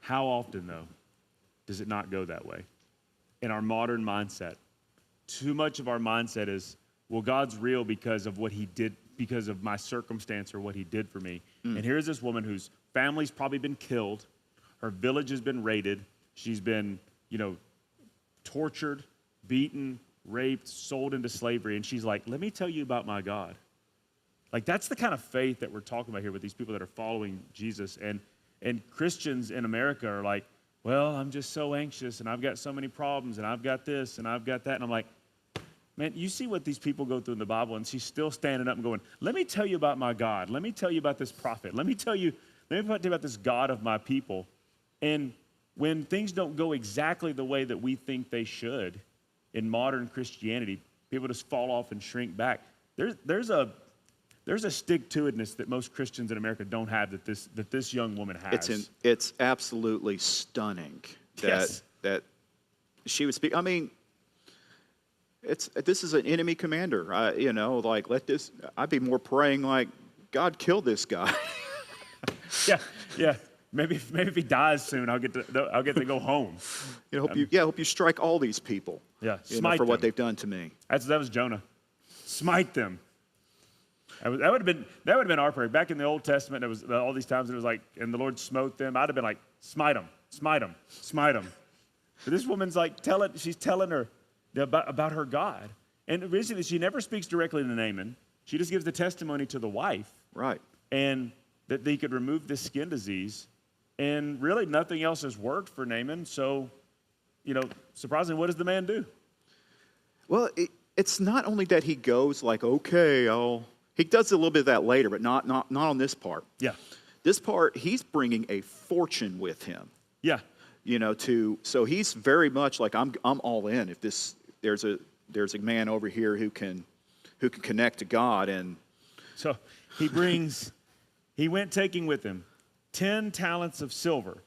S1: How often, though, does it not go that way? In our modern mindset, too much of our mindset is, well, God's real because of what he did, because of my circumstance or what he did for me. And here's this woman whose family's probably been killed, her village has been raided, she's been, tortured, beaten, raped, sold into slavery, and she's like, let me tell you about my God. Like, that's the kind of faith that we're talking about here with these people that are following Jesus. And Christians in America are like, well, I'm just so anxious, and I've got so many problems, and I've got this, and I've got that. And I'm like, man, you see what these people go through in the Bible, and she's still standing up and going, let me tell you about my God. Let me tell you about this prophet. Let me tell you about this God of my people. And when things don't go exactly the way that we think they should in modern Christianity, people just fall off and shrink back. There's a stick-to-itness that most Christians in America don't have that this young woman has.
S2: It's absolutely stunning that she would speak. I mean, this is an enemy commander. I'd be more praying like, God, kill this guy.
S1: Yeah. Maybe if he dies soon, I'll get to go home.
S2: Hope you strike all these people.
S1: Yeah, smite
S2: for what
S1: them.
S2: they've done to me.
S1: That was Jonah. Smite them. That would have been our prayer. Back in the Old Testament, it was all these times it was like, and the Lord smote them. I'd have been like, smite them, smite them, smite them. But this woman's like she's telling her about her God. And originally, she never speaks directly to Naaman. She just gives the testimony to the wife.
S2: Right.
S1: And that they could remove this skin disease. And really, nothing else has worked for Naaman. So, surprisingly, what does the man do?
S2: Well, it's not only that he goes like, okay, he does a little bit of that later, but not on this part.
S1: Yeah.
S2: This part, he's bringing a fortune with him.
S1: Yeah.
S2: So he's very much like, I'm all in. If there's a man over here who can connect to God. And
S1: so he went taking with him 10 talents of silver.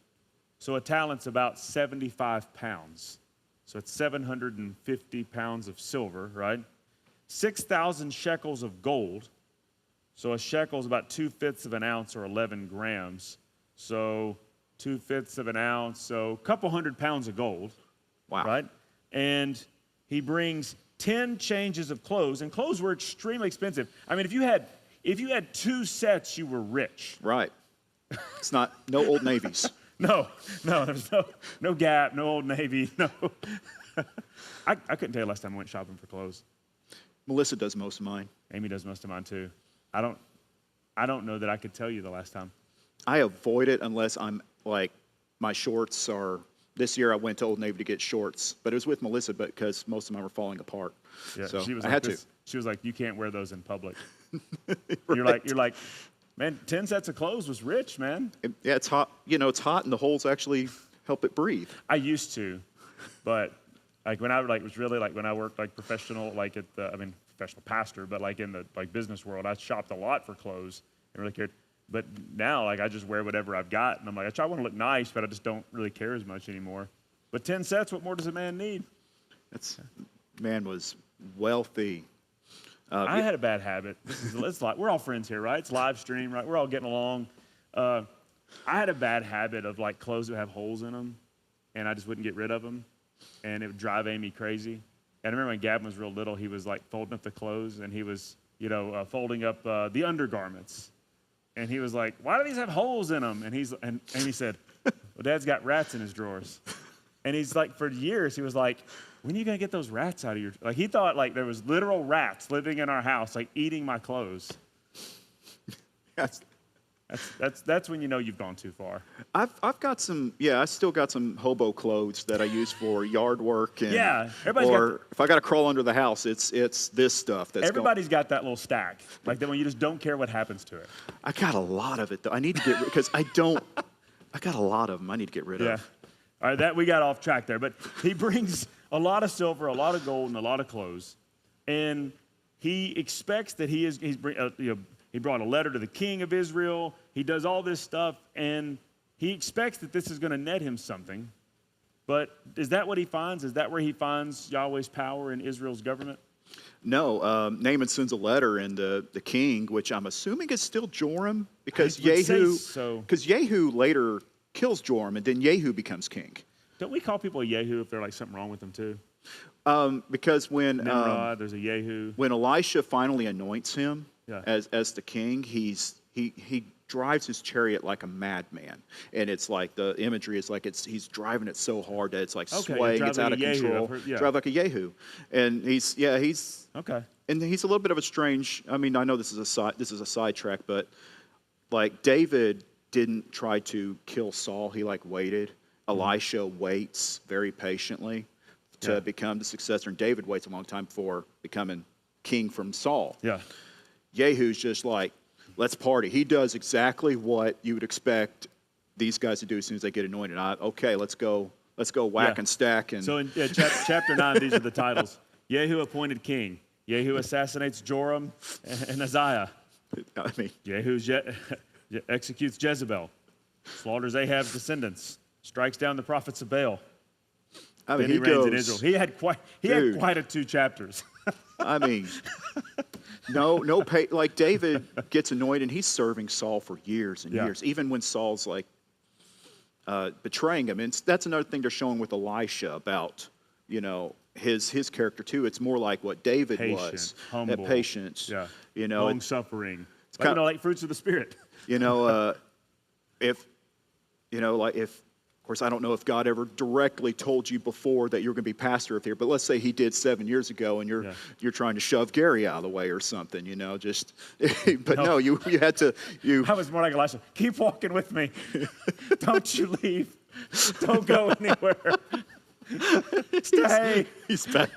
S1: So a talent's about 75 pounds. So it's 750 pounds of silver, right? 6,000 shekels of gold. So a shekel is about 2/5 of an ounce or 11 grams. So 2/5 of an ounce, so a couple 100 pounds of gold.
S2: Wow.
S1: Right? And he brings 10 changes of clothes, and clothes were extremely expensive. I mean, if you had 2 sets, you were rich.
S2: Right. It's no Old Navies.
S1: No, there's no Gap, no Old Navy, no. I couldn't tell you last time I went shopping for clothes.
S2: Melissa does most of mine.
S1: Amy does most of mine too. I don't know that I could tell you the last time.
S2: I avoid it unless I'm like, my shorts are. This year I went to Old Navy to get shorts, but it was with Melissa, because most of mine were falling apart.
S1: Yeah,
S2: so
S1: she was
S2: I
S1: like
S2: had
S1: this,
S2: to.
S1: She was like, you can't wear those in public.
S2: Right.
S1: You're like, man, 10 sets of clothes was rich, man.
S2: Yeah, it's hot. It's hot, and the holes actually help it breathe.
S1: I used to, but like when I was really like when I worked like professional, like professional pastor, but like in the business world, I shopped a lot for clothes and really cared. But now, like, I just wear whatever I've got, and I'm like, I want to look nice, but I just don't really care as much anymore. But 10 sets, what more does a man need?
S2: Man was wealthy.
S1: I had a bad habit. It's like we're all friends here, right? It's live stream, right? We're all getting along. I had a bad habit of like clothes that have holes in them, and I just wouldn't get rid of them, and it would drive Amy crazy. And I remember when Gavin was real little, he was like folding up the clothes, and he was folding up the undergarments. And he was like, why do these have holes in them? And he said, well, Dad's got rats in his drawers. And he's like, for years, he was like, when are you going to get those rats out of your... Like, he thought like there was literal rats living in our house, like eating my clothes. That's when you know you've gone too far.
S2: I've got some, I still got some hobo clothes that I use for yard work. And,
S1: yeah.
S2: If I got to crawl under the house, it's this stuff.
S1: Everybody's got that little stack, like that when you just don't care what happens to it.
S2: I got a lot of it, though. I need to get rid because I got a lot of them I need to get rid of.
S1: All right, we got off track there. But he brings a lot of silver, a lot of gold, and a lot of clothes. And he expects that he brought a letter to the king of Israel. He does all this stuff, and he expects that this is going to net him something. But is that what he finds? Is that where he finds Yahweh's power in Israel's government?
S2: No. Naaman sends a letter, and the king, which I'm assuming is still Joram, because Yehu later kills Joram, and then Yehu becomes king.
S1: Don't we call people a Yehu if there's like something wrong with them too?
S2: Because when
S1: Nimrod, there's a Yehu.
S2: When Elisha finally anoints him as the king, he drives his chariot like a madman, and it's like the imagery is like he's driving it so hard that it's like swaying, it's out of control. Drive like a Yehu, and he's
S1: okay.
S2: And he's a little bit of a strange. I mean, I know this is a sidetrack, but like David didn't try to kill Saul. He like waited. Elisha waits very patiently to become the successor, and David waits a long time before becoming king from Saul.
S1: Yeah.
S2: Yehu's just like, let's party. He does exactly what you would expect these guys to do as soon as they get anointed. Let's go whack and stack. And
S1: so in chapter 9, these are the titles. Yehu appointed king. Yehu assassinates Joram and Uzziah.
S2: I mean,
S1: Yehu executes Jezebel, slaughters Ahab's descendants, strikes down the prophets of Baal.
S2: I mean,
S1: then he reigns in Israel. He had quite a 2 chapters.
S2: I mean, like David gets anointed, and he's serving Saul for years and years, even when Saul's like betraying him. And that's another thing they're showing with Elisha about, his character too. It's more like what David
S1: Patient,
S2: was.
S1: humble.
S2: That patience.
S1: Yeah.
S2: You know,
S1: Long suffering.
S2: kind
S1: Like fruits of the Spirit.
S2: you know, if of course, I don't know if God ever directly told you before that you're going to be pastor up here, but let's say He did 7 years ago, and you're trying to shove Gary out of the way or something, you know, just. But no, you had to
S1: I was more like Elisha. Keep walking with me. Don't you leave. Don't go anywhere. Stay.
S2: He's back.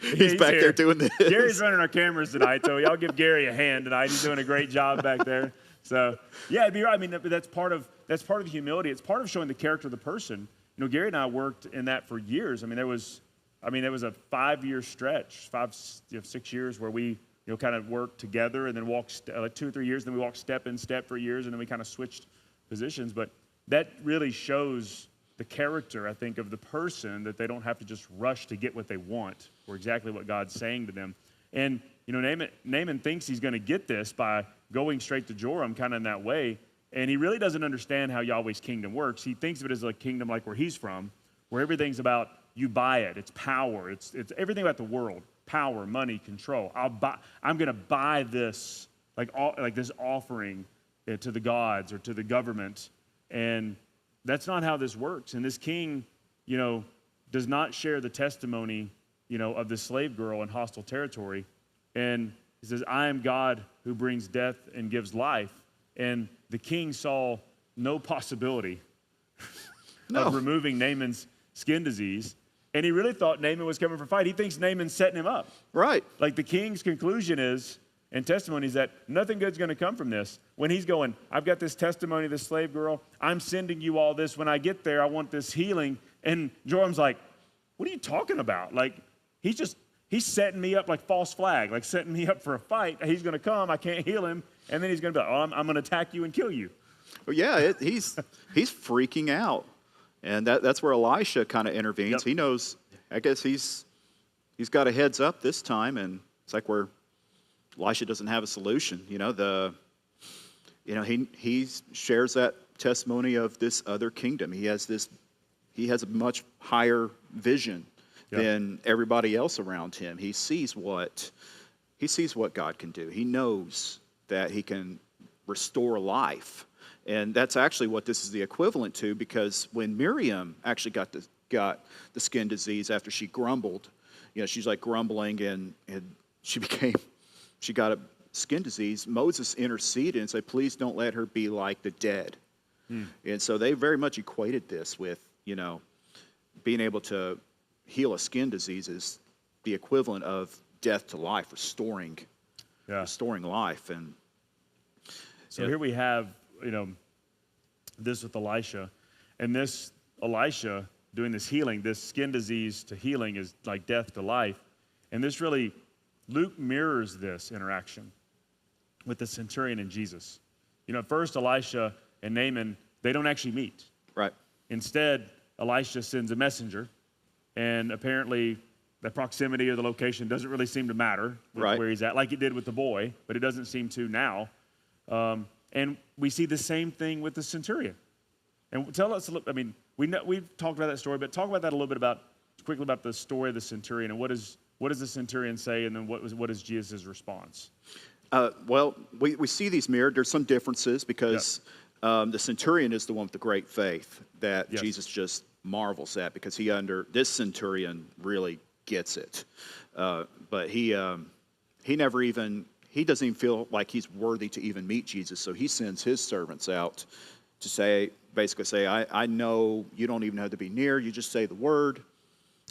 S2: He's back
S1: here.
S2: there doing this.
S1: Gary's running our cameras tonight, so y'all give Gary a hand tonight. He's doing a great job back there. So yeah, it'd be right. I mean, that's part of the humility. It's part of showing the character of the person. You know, Gary and I worked in that for years. I mean, there was a 5-year stretch, 6 years where we kind of worked together, and then walked like 2 or 3 years. Then we walked step in step for years, and then we kind of switched positions. But that really shows the character, I think, of the person, that they don't have to just rush to get what they want or exactly what God's saying to them. And Naaman thinks he's going to get this by going straight to Joram, kind of in that way. And he really doesn't understand how Yahweh's kingdom works. He thinks of it as a kingdom like where he's from, where everything's about you buy it. It's power. It's everything about the world. Power, money, control. I'm going to buy this, like this offering to the gods or to the government. And that's not how this works. And this king, does not share the testimony, of the slave girl in hostile territory. And he says, I am God who brings death and gives life. And the king saw no possibility of removing Naaman's skin disease. And he really thought Naaman was coming for a fight. He thinks Naaman's setting him up.
S2: Right.
S1: Like the king's conclusion is, and testimony is that nothing good's going to come from this. When he's going, I've got this testimony of this slave girl. I'm sending you all this. When I get there, I want this healing. And Joram's like, what are you talking about? Like, he's setting me up like false flag, like setting me up for a fight. He's going to come. I can't heal him. And then he's going to be like, I'm going to attack you and kill you.
S2: Well, yeah, he's freaking out. And that's where Elisha kind of intervenes.
S1: Yep.
S2: He knows, I guess he's got a heads up this time. And it's like where Elisha doesn't have a solution. He shares that testimony of this other kingdom. He has a much higher vision than everybody else around him. He sees what God can do. He knows that He can restore life. And that's actually what this is the equivalent to, because when Miriam actually got the skin disease after she grumbled, she's like grumbling and she got a skin disease. Moses interceded and said, please don't let her be like the dead. And so they very much equated this with, being able to heal a skin disease is the equivalent of death to life, restoring life. And
S1: so here we have, this with Elisha, and this Elisha doing this healing, this skin disease to healing is like death to life. And this really, Luke mirrors this interaction with the centurion and Jesus. At first Elisha and Naaman, they don't actually meet.
S2: right.
S1: Instead, Elisha sends a messenger, and apparently the proximity or the location doesn't really seem to matter with where he's at, like it did with the boy, but it doesn't seem to now. And we see the same thing with the centurion. And tell us, we've talked about that story, but talk about that a little bit quickly about the story of the centurion, and what does the centurion say, and then what is Jesus' response?
S2: Well, we see these mirrored. There's some differences because the centurion is the one with the great faith that Jesus just marvels at, because this centurion really gets it. But he doesn't even feel like he's worthy to even meet Jesus, so he sends his servants out to basically say, I know you don't even have to be near, you just say the word.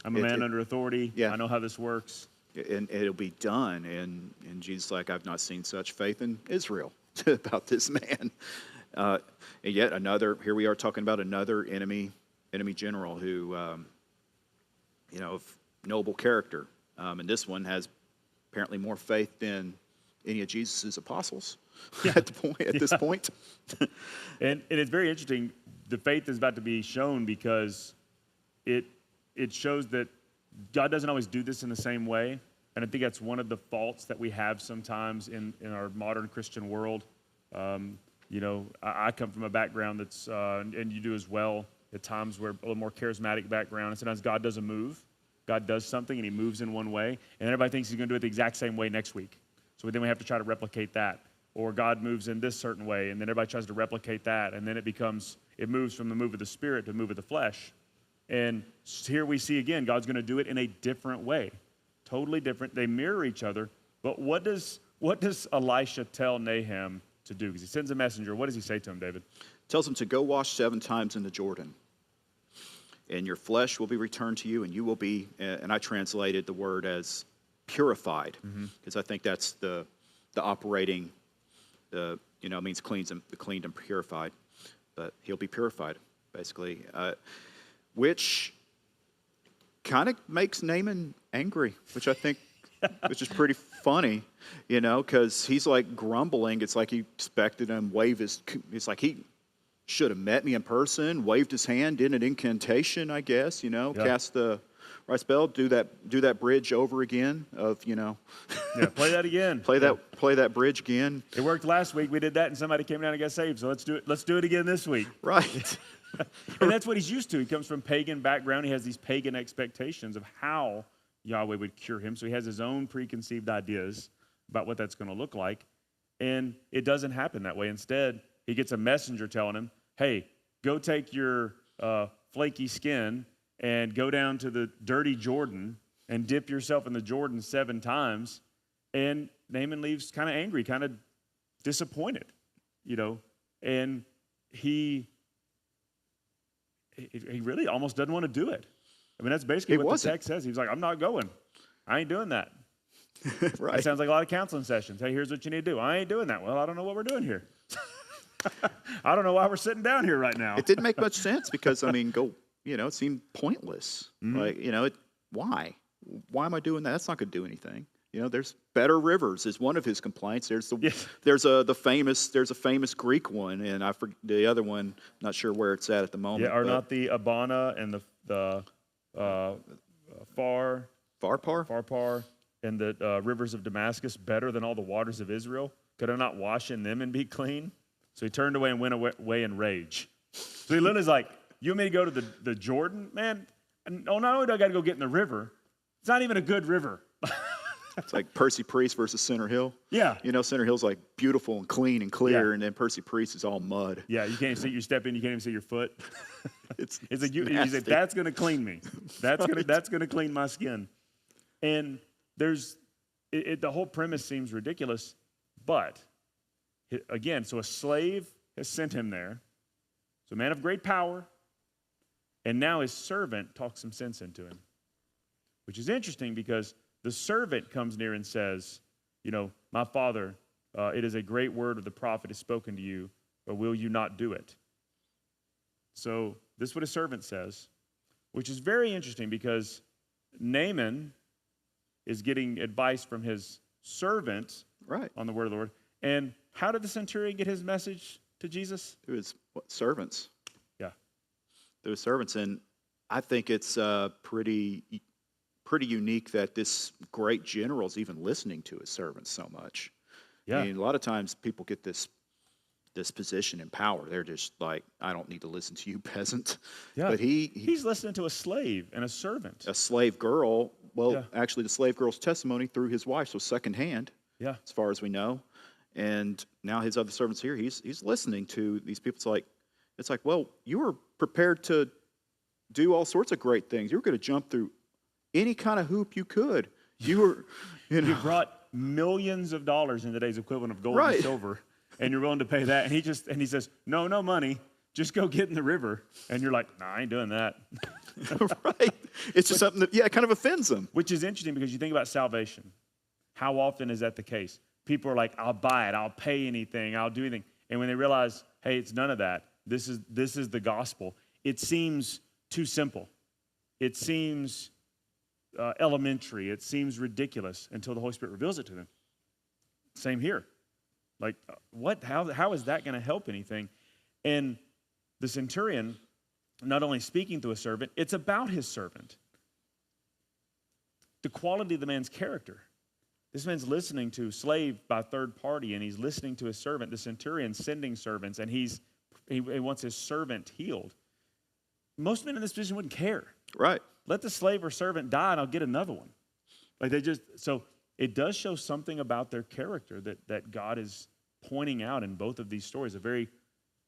S1: I'm a man under authority.
S2: Yeah.
S1: I know how this works.
S2: And it'll be done. And Jesus is like, I've not seen such faith in Israel about this man. And yet here we are talking about another enemy general who, of noble character. And this one has apparently more faith than any of Jesus' apostles at this point.
S1: And it's very interesting. The faith is about to be shown because it shows that God doesn't always do this in the same way. And I think that's one of the faults that we have sometimes in our modern Christian world. I come from a background and you do as well, at times where a little more charismatic background, and sometimes God doesn't move. God does something and he moves in one way, and everybody thinks he's going to do it the exact same way next week. So then we have to try to replicate that. Or God moves in this certain way, and then everybody tries to replicate that, and then it moves from the move of the Spirit to the move of the flesh. And here we see again, God's going to do it in a different way, totally different. They mirror each other, but what does Elisha tell Nahum to do? Because he sends a messenger. What does he say to him, David?
S2: Tells him to go wash 7 times in the Jordan, and your flesh will be returned to you, and you will be, and I translated the word as purified, because I think that's the operating, means cleaned and purified, but he'll be purified, basically, which kind of makes Naaman angry, which I think, which is pretty funny, because he's like grumbling. It's like he expected him it's like he should have met me in person, waved his hand, did an incantation, I guess, cast the right spell, do that bridge over again
S1: Yeah, play that again.
S2: play that bridge again.
S1: It worked last week. We did that, and somebody came down and got saved. So let's do it again this week.
S2: Right.
S1: And that's what he's used to. He comes from pagan background. He has these pagan expectations of how Yahweh would cure him. So he has his own preconceived ideas about what that's going to look like. And it doesn't happen that way. Instead, he gets a messenger telling him, hey, go take your flaky skin and go down to the dirty Jordan and dip yourself in the Jordan 7 times. And Naaman leaves kind of angry, kind of disappointed, and he really almost doesn't want to do it. I mean, that's basically what the text says. He's like, I'm not going. I ain't doing that.
S2: Right.
S1: That sounds like a lot of counseling sessions. Hey, here's what you need to do. I ain't doing that. Well, I don't know what we're doing here. I don't know why we're sitting down here right now.
S2: It didn't make much sense because, it seemed pointless. Like, why? Why am I doing that? That's not going to do anything. There's better rivers is one of his complaints. There's a famous Greek one, and I forget the other one. Not sure where it's at the moment.
S1: Yeah, are not the Abana and the Pharpar and the rivers of Damascus better than all the waters of Israel? Could I not wash in them and be clean? So he turned away and went away in rage. So he literally is like, you want me to go to the Jordan? Man, not only do I got to go get in the river, it's not even a good river.
S2: It's like Percy Priest versus Center Hill.
S1: Yeah.
S2: Center Hill's like beautiful and clean and clear,
S1: Yeah.
S2: and then Percy Priest is all mud.
S1: Yeah, you can't even see, you step in, you can't even see your foot.
S2: It's
S1: like you
S2: nasty.
S1: say, that's going to clean me. That's
S2: Right.
S1: that's going to clean my skin. And the whole premise seems ridiculous, but again, so a slave has sent him there. So a man of great power, and now his servant talks some sense into him, which is interesting because the servant comes near and says, my father, it is a great word of the prophet is spoken to you, but will you not do it? So this is what a servant says, which is very interesting because Naaman is getting advice from his servant
S2: Right.
S1: on the word of the Lord. And how did the centurion get his message to Jesus?
S2: Through his servants.
S1: Yeah.
S2: Through his servants. And I think it's pretty unique that this great general is even listening to his servants so much.
S1: Yeah.
S2: I mean, a lot of times people get this position in power. They're just like, I don't need to listen to you, peasant.
S1: Yeah.
S2: But
S1: he's listening to a slave and a servant.
S2: a slave girl. Well,
S1: Yeah.
S2: actually, the slave girl's testimony through his wife was secondhand,
S1: Yeah.
S2: as far as we know. And now his other servants here, he's listening to these people. It's like, well, you were prepared to do all sorts of great things. You were going to jump through any kind of hoop you could. You were,
S1: You brought millions of dollars in today's equivalent of gold
S2: Right.
S1: and silver, and you're willing to pay that. And he says, no money. Just go get in the river. And you're like, nah, I ain't doing that.
S2: right. It's just something that, it kind of offends them.
S1: Which is interesting because you think about salvation. How often is that the case? People are like, I'll buy it. I'll pay anything. I'll do anything. And when they realize, hey, it's none of that. This is the gospel. It seems too simple. It seems elementary. It seems ridiculous until the Holy Spirit reveals it to them. Same here. Like, what? How is that going to help anything? And the centurion, not only speaking to a servant, it's about his servant. The quality of the man's character. This man's listening to slave by third party, and he's listening to his servant. The centurion sending servants, and he wants his servant healed. most men in this position wouldn't care.
S2: Right.
S1: Let the slave or servant die and I'll get another one. Like so it does show something about their character that God is pointing out in both of these stories, a very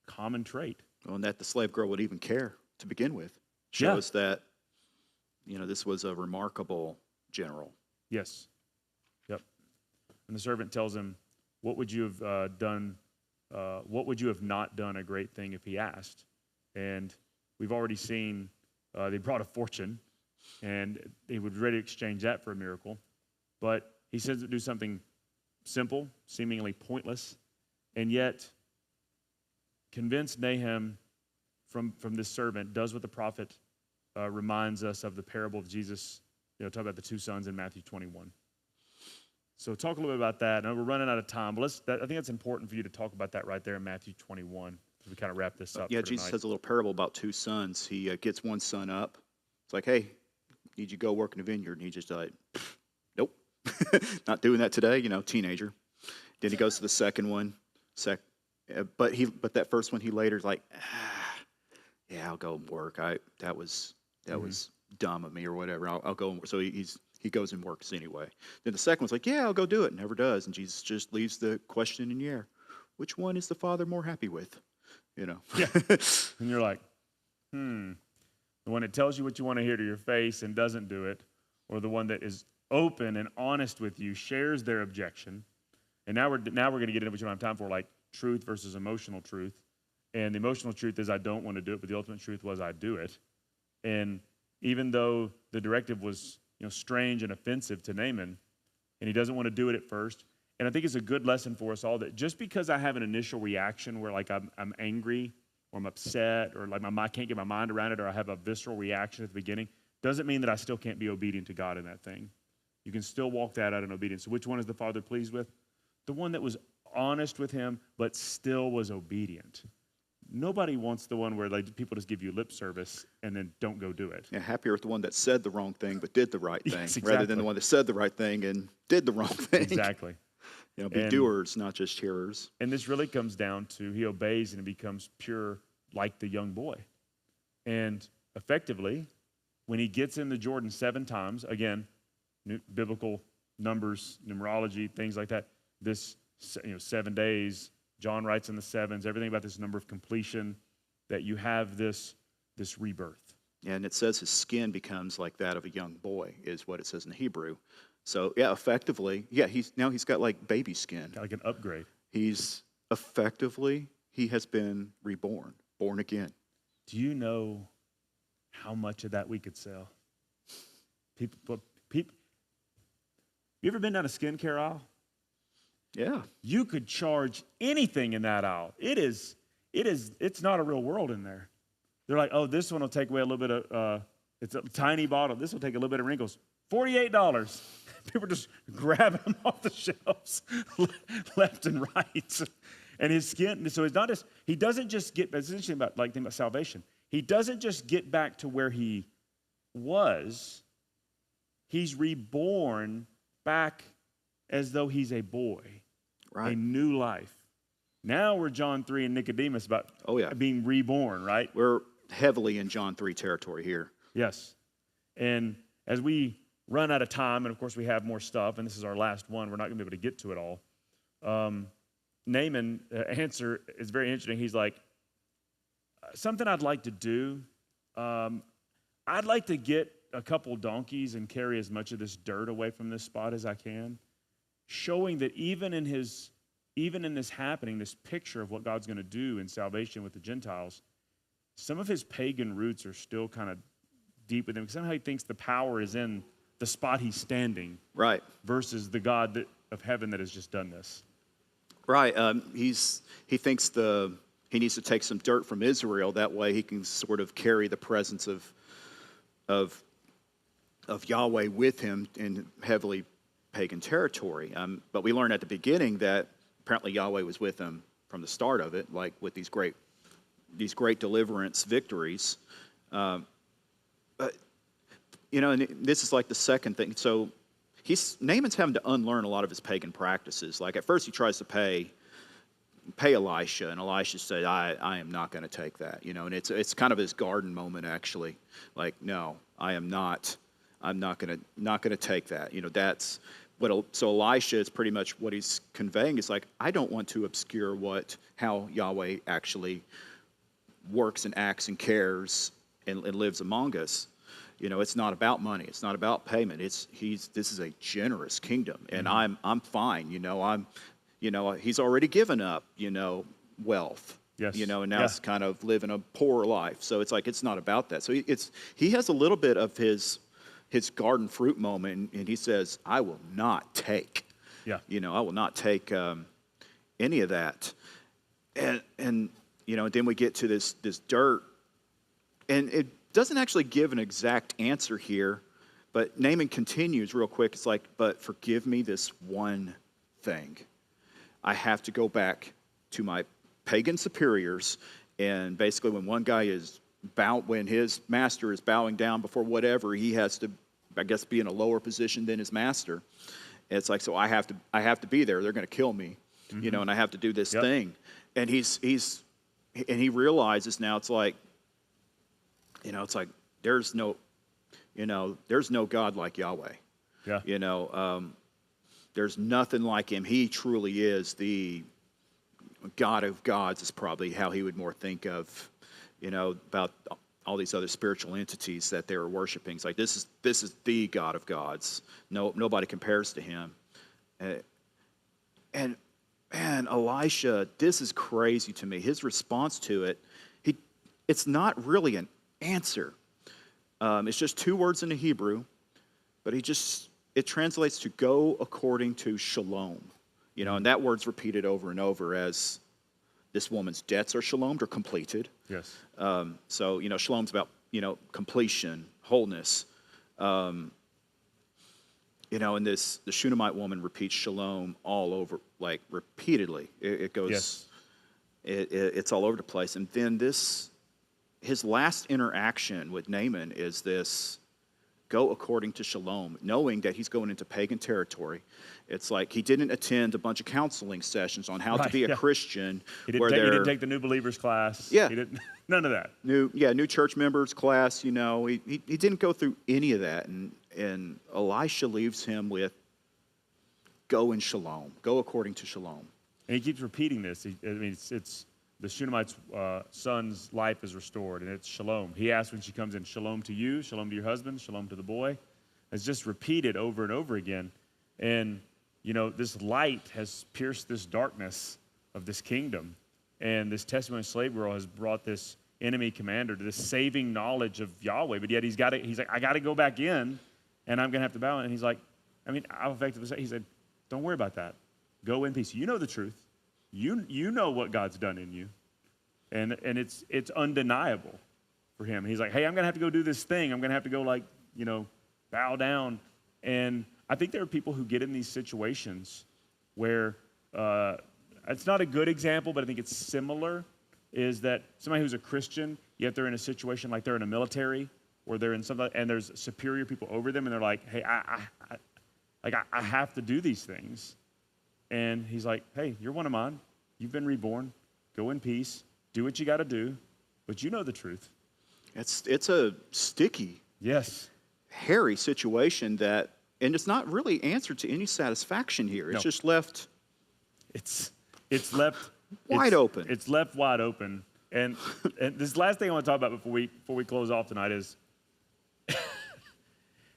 S1: common trait.
S2: Well, and that the slave girl would even care to begin with shows that, this was a remarkable general.
S1: Yes. Yep. And the servant tells him, what would you have done? What would you have not done a great thing if he asked? And we've already seen they brought a fortune, and they would ready to exchange that for a miracle. But he says to do something simple, seemingly pointless, and yet convinced Nahum from this servant does what the prophet reminds us of the parable of Jesus, talk about the two sons in Matthew 21. So talk a little bit about that. I know we're running out of time, but I think it's important for you to talk about that right there in Matthew 21 as we kind of wrap this up.
S2: Yeah, Jesus has a little parable about two sons. He gets one son up. It's like, hey, need you to go work in the vineyard. And he just like, nope, not doing that today, teenager. Then he goes to the second one. But that first one, he later's like, yeah, I'll go and work. That was dumb of me or whatever. I'll go and work. So he goes and works anyway. Then the second one's like, yeah, I'll go do it. Never does. And Jesus just leaves the question in the air. Which one is the Father more happy with?
S1: Yeah. And you're like, the one that tells you what you want to hear to your face and doesn't do it, or the one that is open and honest with you, shares their objection. And now we're going to get into what you don't have time for, like truth versus emotional truth. And the emotional truth is I don't want to do it, but the ultimate truth was I do it. And even though the directive was strange and offensive to Naaman, and he doesn't want to do it at first. And I think it's a good lesson for us all that just because I have an initial reaction where like I'm angry or I'm upset or like I can't get my mind around it or I have a visceral reaction at the beginning, doesn't mean that I still can't be obedient to God in that thing. You can still walk that out in obedience. So which one is the Father pleased with? The one that was honest with him but still was obedient. Nobody wants the one where people just give you lip service and then don't go do it.
S2: Yeah, happier with the one that said the wrong thing but did the right thing,
S1: yes, exactly.
S2: rather than the one that said the right thing and did the wrong thing.
S1: Exactly.
S2: Be doers, not just hearers.
S1: And this really comes down to he obeys and he becomes pure like the young boy. And effectively, when he gets in the Jordan 7 times, again, biblical numbers, numerology, things like that, this 7 days, John writes in the 7s, everything about this number of completion, that you have this rebirth.
S2: Yeah, and it says his skin becomes like that of a young boy, is what it says in Hebrew. So, yeah, effectively, he's got like baby skin.
S1: Got like an upgrade.
S2: He has been reborn, born again.
S1: Do you know how much of that we could sell? People, you ever been down a skincare aisle?
S2: Yeah.
S1: You could charge anything in that aisle. It's not a real world in there. They're like, oh, this one will take away a little bit of, it's a tiny bottle. This will take a little bit of wrinkles. $48. People just grabbing them off the shelves left and right. And his skin, so it's not just, he doesn't just get, it's interesting about, think about salvation. He doesn't just get back to where he was. He's reborn back as though he's a boy. Right. A new life. Now we're John 3 and Nicodemus about being reborn, right?
S2: We're heavily in John 3 territory here.
S1: Yes. And as we run out of time, and of course we have more stuff, and this is our last one, we're not going to be able to get to it all. Naaman's answer is very interesting. He's like, something I'd like to do, I'd like to get a couple donkeys and carry as much of this dirt away from this spot as I can, showing that even in this happening, this picture of what God's going to do in salvation with the Gentiles, some of his pagan roots are still kind of deep with him. Because somehow he thinks the power is in the spot he's standing,
S2: right,
S1: versus the God of heaven that has just done this.
S2: Right. He thinks he needs to take some dirt from Israel. That way he can sort of carry the presence of Yahweh with him in heavily pagan territory. But we learn at the beginning that apparently Yahweh was with him from the start of it, like with these great deliverance victories. And this is like the second thing. So Naaman's having to unlearn a lot of his pagan practices. Like at first he tries to pay, pay Elisha. And Elisha said, I am not going to take that, and it's kind of his garden moment, actually. Like, no, I'm not going to take that. That's what, so Elisha is pretty much what he's conveying. Is like, I don't want to obscure how Yahweh actually works and acts and cares and lives among us. It's not about money. It's not about payment. This is a generous kingdom, and I'm fine. He's already given up, wealth.
S1: Yes.
S2: And now it's kind of living a poor life. So it's like, it's not about that. So he has a little bit of his garden fruit moment, and he says, I will not take.
S1: Yeah.
S2: I will not take any of that. And then we get to this dirt, and it doesn't actually give an exact answer here, but Naaman continues real quick. It's like, but forgive me this one thing. I have to go back to my pagan superiors, and basically when his master is bowing down before whatever, he has to, I guess, be in a lower position than his master. And it's like, so I have to be there. They're going to kill me, and I have to do this thing. And he realizes now, it's like, there's no God like Yahweh.
S1: Yeah.
S2: There's nothing like him. He truly is the God of gods, is probably how he would more think of, about all these other spiritual entities that they were worshiping. It's like, this is the God of gods. No, nobody compares to him. And man, Elisha, this is crazy to me. His response to it, it's not really an answer. It's just two words in the Hebrew, but it translates to go according to shalom. And that word's repeated over and over as this woman's debts are shalomed or completed.
S1: Yes.
S2: So, shalom's about, completion, wholeness. And the Shunammite woman repeats shalom all over, like, repeatedly. It goes,
S1: yes.
S2: It's all over the place. And then his last interaction with Naaman is this, go according to shalom, knowing that he's going into pagan territory. It's like he didn't attend a bunch of counseling sessions on how to be a Christian.
S1: He didn't take the new believers class.
S2: Yeah.
S1: He didn't, none of that.
S2: New church members class, He didn't go through any of that. And Elisha leaves him with, go in shalom, go according to shalom.
S1: And he keeps repeating this. It's the Shunammite's son's life is restored, and it's shalom. He asks when she comes in, shalom to you, shalom to your husband, shalom to the boy. It's just repeated over and over again. And, this light has pierced this darkness of this kingdom. And this testimony slave girl has brought this enemy commander to this saving knowledge of Yahweh. But yet he's like, I got to go back in, and I'm going to have to bow. And he's like, I'll effectively say, he said, don't worry about that. Go in peace. You know the truth. You know what God's done in you, and it's undeniable for him. He's like, hey, I'm gonna have to go do this thing. I'm gonna have to go bow down. And I think there are people who get in these situations where it's not a good example, but I think it's similar. Is that somebody who's a Christian, yet they're in a situation like they're in a military or they're in something, and there's superior people over them, and they're like, hey, I have to do these things. And he's like, hey, you're one of mine. You've been reborn. Go in peace. Do what you got to do. But you know the truth.
S2: It's a sticky,
S1: yes,
S2: hairy situation and it's not really answered to any satisfaction here. It's just left.
S1: It's left
S2: wide open.
S1: It's left wide open. And this last thing I want to talk about before we close off tonight is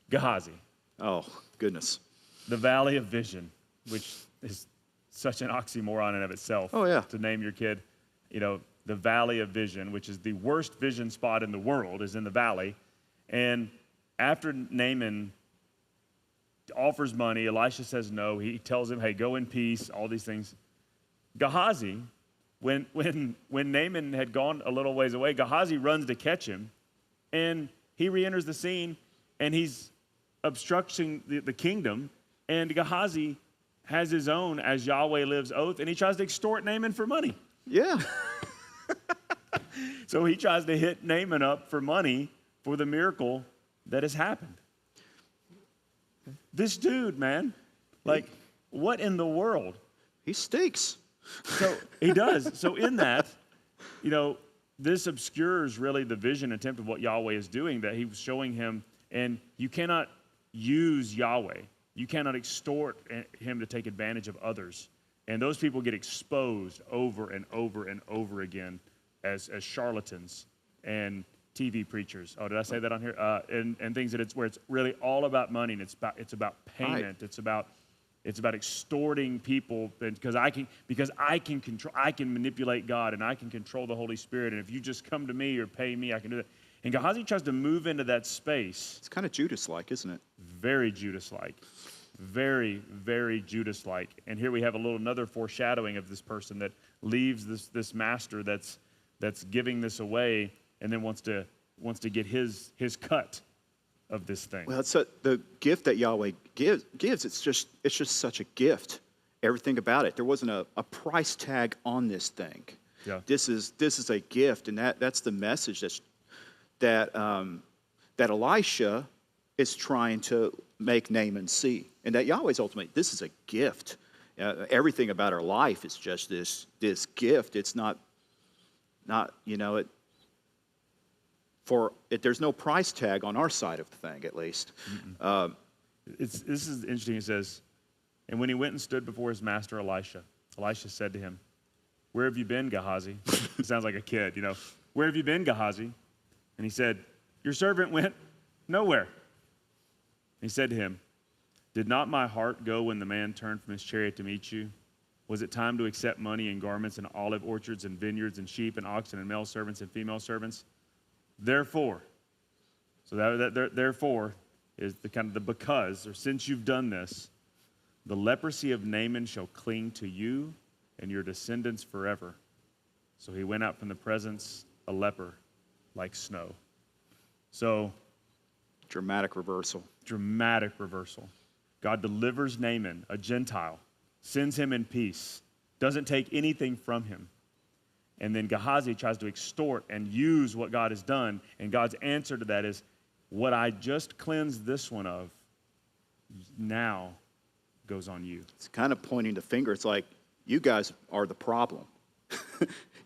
S1: Gehazi.
S2: Oh, goodness.
S1: The Valley of Vision, which is such an oxymoron in and of itself.
S2: Oh, yeah.
S1: To name your kid, the Valley of Vision, which is the worst vision spot in the world, is in the valley. And after Naaman offers money, Elisha says no. He tells him, hey, go in peace, all these things. Gehazi, when Naaman had gone a little ways away, Gehazi runs to catch him, and he re-enters the scene, and he's obstructing the kingdom, and Gehazi has his own as Yahweh lives oath, and he tries to extort Naaman for money.
S2: Yeah.
S1: So he tries to hit Naaman up for money for the miracle that has happened. This dude, man, what in the world?
S2: He stinks.
S1: So he does. So in that, this obscures really the vision and attempt of what Yahweh is doing, that he was showing him, and you cannot use Yahweh. You cannot extort him to take advantage of others. And those people get exposed over and over and over again as charlatans and TV preachers. Oh, did I say that on here? And things that where it's really all about money, and it's about payment.
S2: Right.
S1: It's about extorting people, because I can manipulate God, and I can control the Holy Spirit. And if you just come to me or pay me, I can do that. And Gehazi tries to move into that space.
S2: It's kind of Judas-like, isn't it?
S1: Very Judas-like. Very, very Judas-like. And here we have another foreshadowing of this person that leaves this master that's giving this away, and then wants to get his cut of this thing.
S2: Well, the gift that Yahweh gives. It's just such a gift. Everything about it. There wasn't a price tag on this thing.
S1: Yeah.
S2: This is a gift, and that's the message that Elisha is trying to make Naaman see, and that Yahweh's ultimately, this is a gift. Everything about our life is just this gift. It's not there's no price tag on our side of the thing, at least.
S1: This is interesting. It says, and when he went and stood before his master Elisha said to him, "Where have you been, Gehazi?" It sounds like a kid, "Where have you been, Gehazi?" And he said, "Your servant went nowhere." And he said to him, "Did not my heart go when the man turned from his chariot to meet you? Was it time to accept money and garments and olive orchards and vineyards and sheep and oxen and male servants and female servants? Therefore," so therefore is the kind of the because, or since you've done this, "the leprosy of Naaman shall cling to you and your descendants forever." So he went out from the presence a leper like snow. So
S2: Dramatic reversal.
S1: God delivers Naaman, a Gentile, sends him in peace, doesn't take anything from him. And then Gehazi tries to extort and use what God has done. And God's answer to that is, what I just cleansed this one of now goes on you.
S2: It's kind of pointing the finger. It's like, you guys are the problem.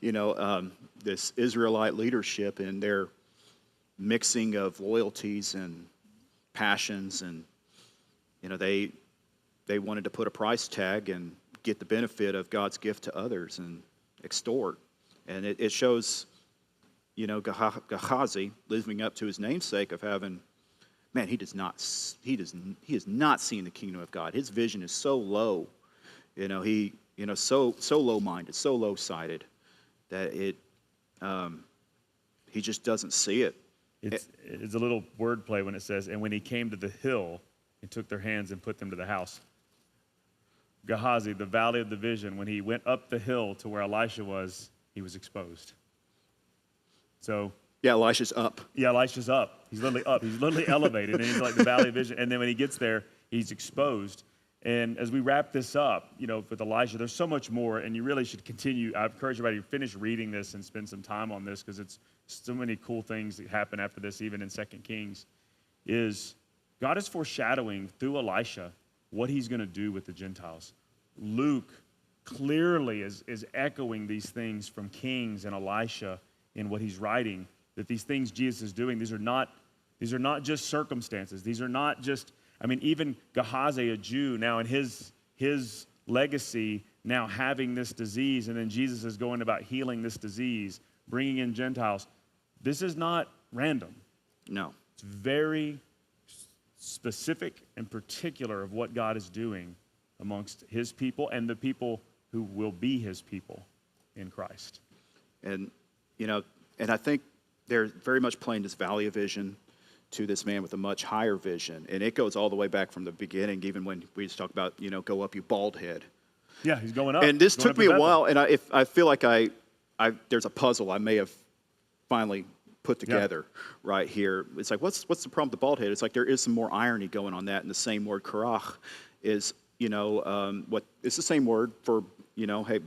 S2: This Israelite leadership and their mixing of loyalties and passions, and they wanted to put a price tag and get the benefit of God's gift to others and extort. And it shows, Gehazi living up to his namesake of having, man, he is not seeing the kingdom of God. His vision is so low, so low-minded, so low-sided that he just doesn't see it.
S1: It's a little wordplay when it says, "And when he came to the hill, he took their hands and put them to the house." Gehazi, the valley of the vision, when he went up the hill to where Elisha was, he was exposed. So
S2: yeah, Elisha's up.
S1: Yeah, Elisha's up. He's literally up. He's literally elevated, and he's like the valley of vision. And then when he gets there, he's exposed. And as we wrap this up, with Elisha, there's so much more, and you really should continue. I encourage everybody to finish reading this and spend some time on this, because it's so many cool things that happen after this, even in 2 Kings, is God is foreshadowing through Elisha what he's going to do with the Gentiles. Luke clearly is echoing these things from Kings and Elisha in what he's writing, that these things Jesus is doing, these are not just circumstances. These are not just, even Gehazi, a Jew, now in his legacy, now having this disease, and then Jesus is going about healing this disease, bringing in Gentiles. This is not random.
S2: No.
S1: It's very specific and particular of what God is doing amongst his people and the people who will be his people in Christ.
S2: And, and I think they're very much playing this valley of vision to this man with a much higher vision. And it goes all the way back from the beginning, even when we just talk about, go up, you bald head.
S1: Yeah, he's going up.
S2: And this took me a while, and I feel like there's a puzzle I may have finally put together right here. It's like, what's the problem with the bald head? It's like there is some more irony going on that, and the same word karach is, it's the same word for, hey,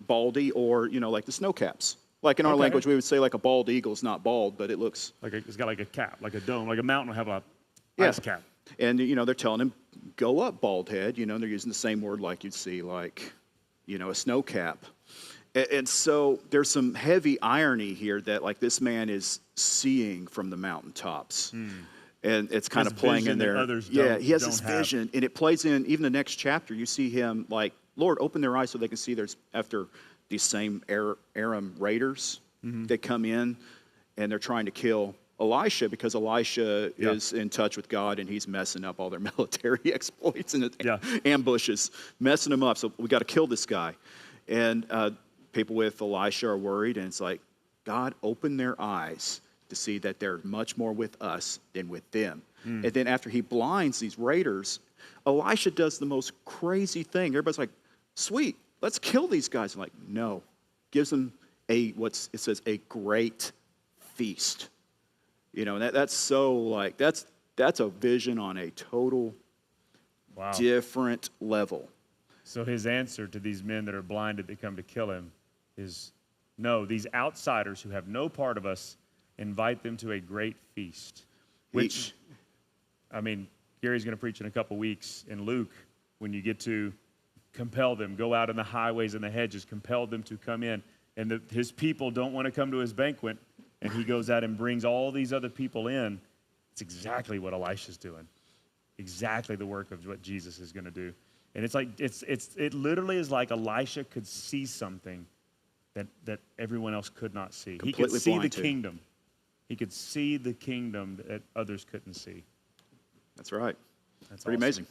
S2: baldy, or, like the snow caps. Like in our language, we would say like a bald eagle is not bald, but it looks
S1: like it's got like a cap, like a dome, like a mountain will have a ice cap.
S2: And they're telling him, go up, bald head. They're using the same word like you'd see, like, a snow cap. And so there's some heavy irony here that like this man is seeing from the mountaintops. And it's kind of playing in there. He has this vision, and it plays in even the next chapter. You see him like, Lord, open their eyes so they can see there's after these same Aram raiders. They come in, and they're trying to kill Elisha because Elisha is in touch with God, and he's messing up all their military exploits and ambushes, messing them up. So we got to kill this guy. And people with Elisha are worried, and it's like, God, open their eyes to see that they're much more with us than with them. And then after he blinds these raiders, Elisha does the most crazy thing. Everybody's like, sweet, let's kill these guys. I'm like, no. Gives them it says a great feast. And that's so like, that's a vision on a total different level.
S1: So his answer to these men that are blinded that come to kill him is, no, these outsiders who have no part of us, invite them to a great feast. Which, Gary's going to preach in a couple weeks in Luke, when you get to compel them, go out in the highways and the hedges, compel them to come in. And his people don't want to come to his banquet, and he goes out and brings all these other people in. It's exactly what Elisha's doing. Exactly the work of what Jesus is going to do. And it's like, it literally is like Elisha could see something that everyone else could not see. He could see the kingdom. He could see the kingdom that others couldn't see.
S2: That's right.
S1: That's
S2: pretty amazing.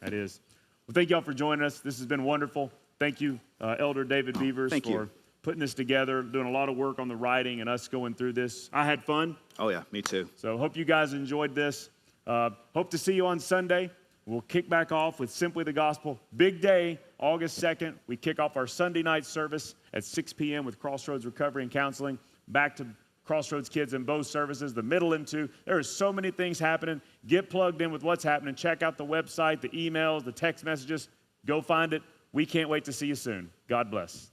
S1: That is. Well, thank y'all for joining us. This has been wonderful. Thank you, Elder David Beavers, for putting this together, doing a lot of work on the writing and us going through this. I had fun.
S2: Oh, yeah, me too.
S1: So hope you guys enjoyed this. Hope to see you on Sunday. We'll kick back off with Simply the Gospel. Big day, August 2nd. We kick off our Sunday night service at 6 p.m. with Crossroads Recovery and Counseling. Back to Crossroads Kids in both services, the middle and two. There are so many things happening. Get plugged in with what's happening. Check out the website, the emails, the text messages. Go find it. We can't wait to see you soon. God bless.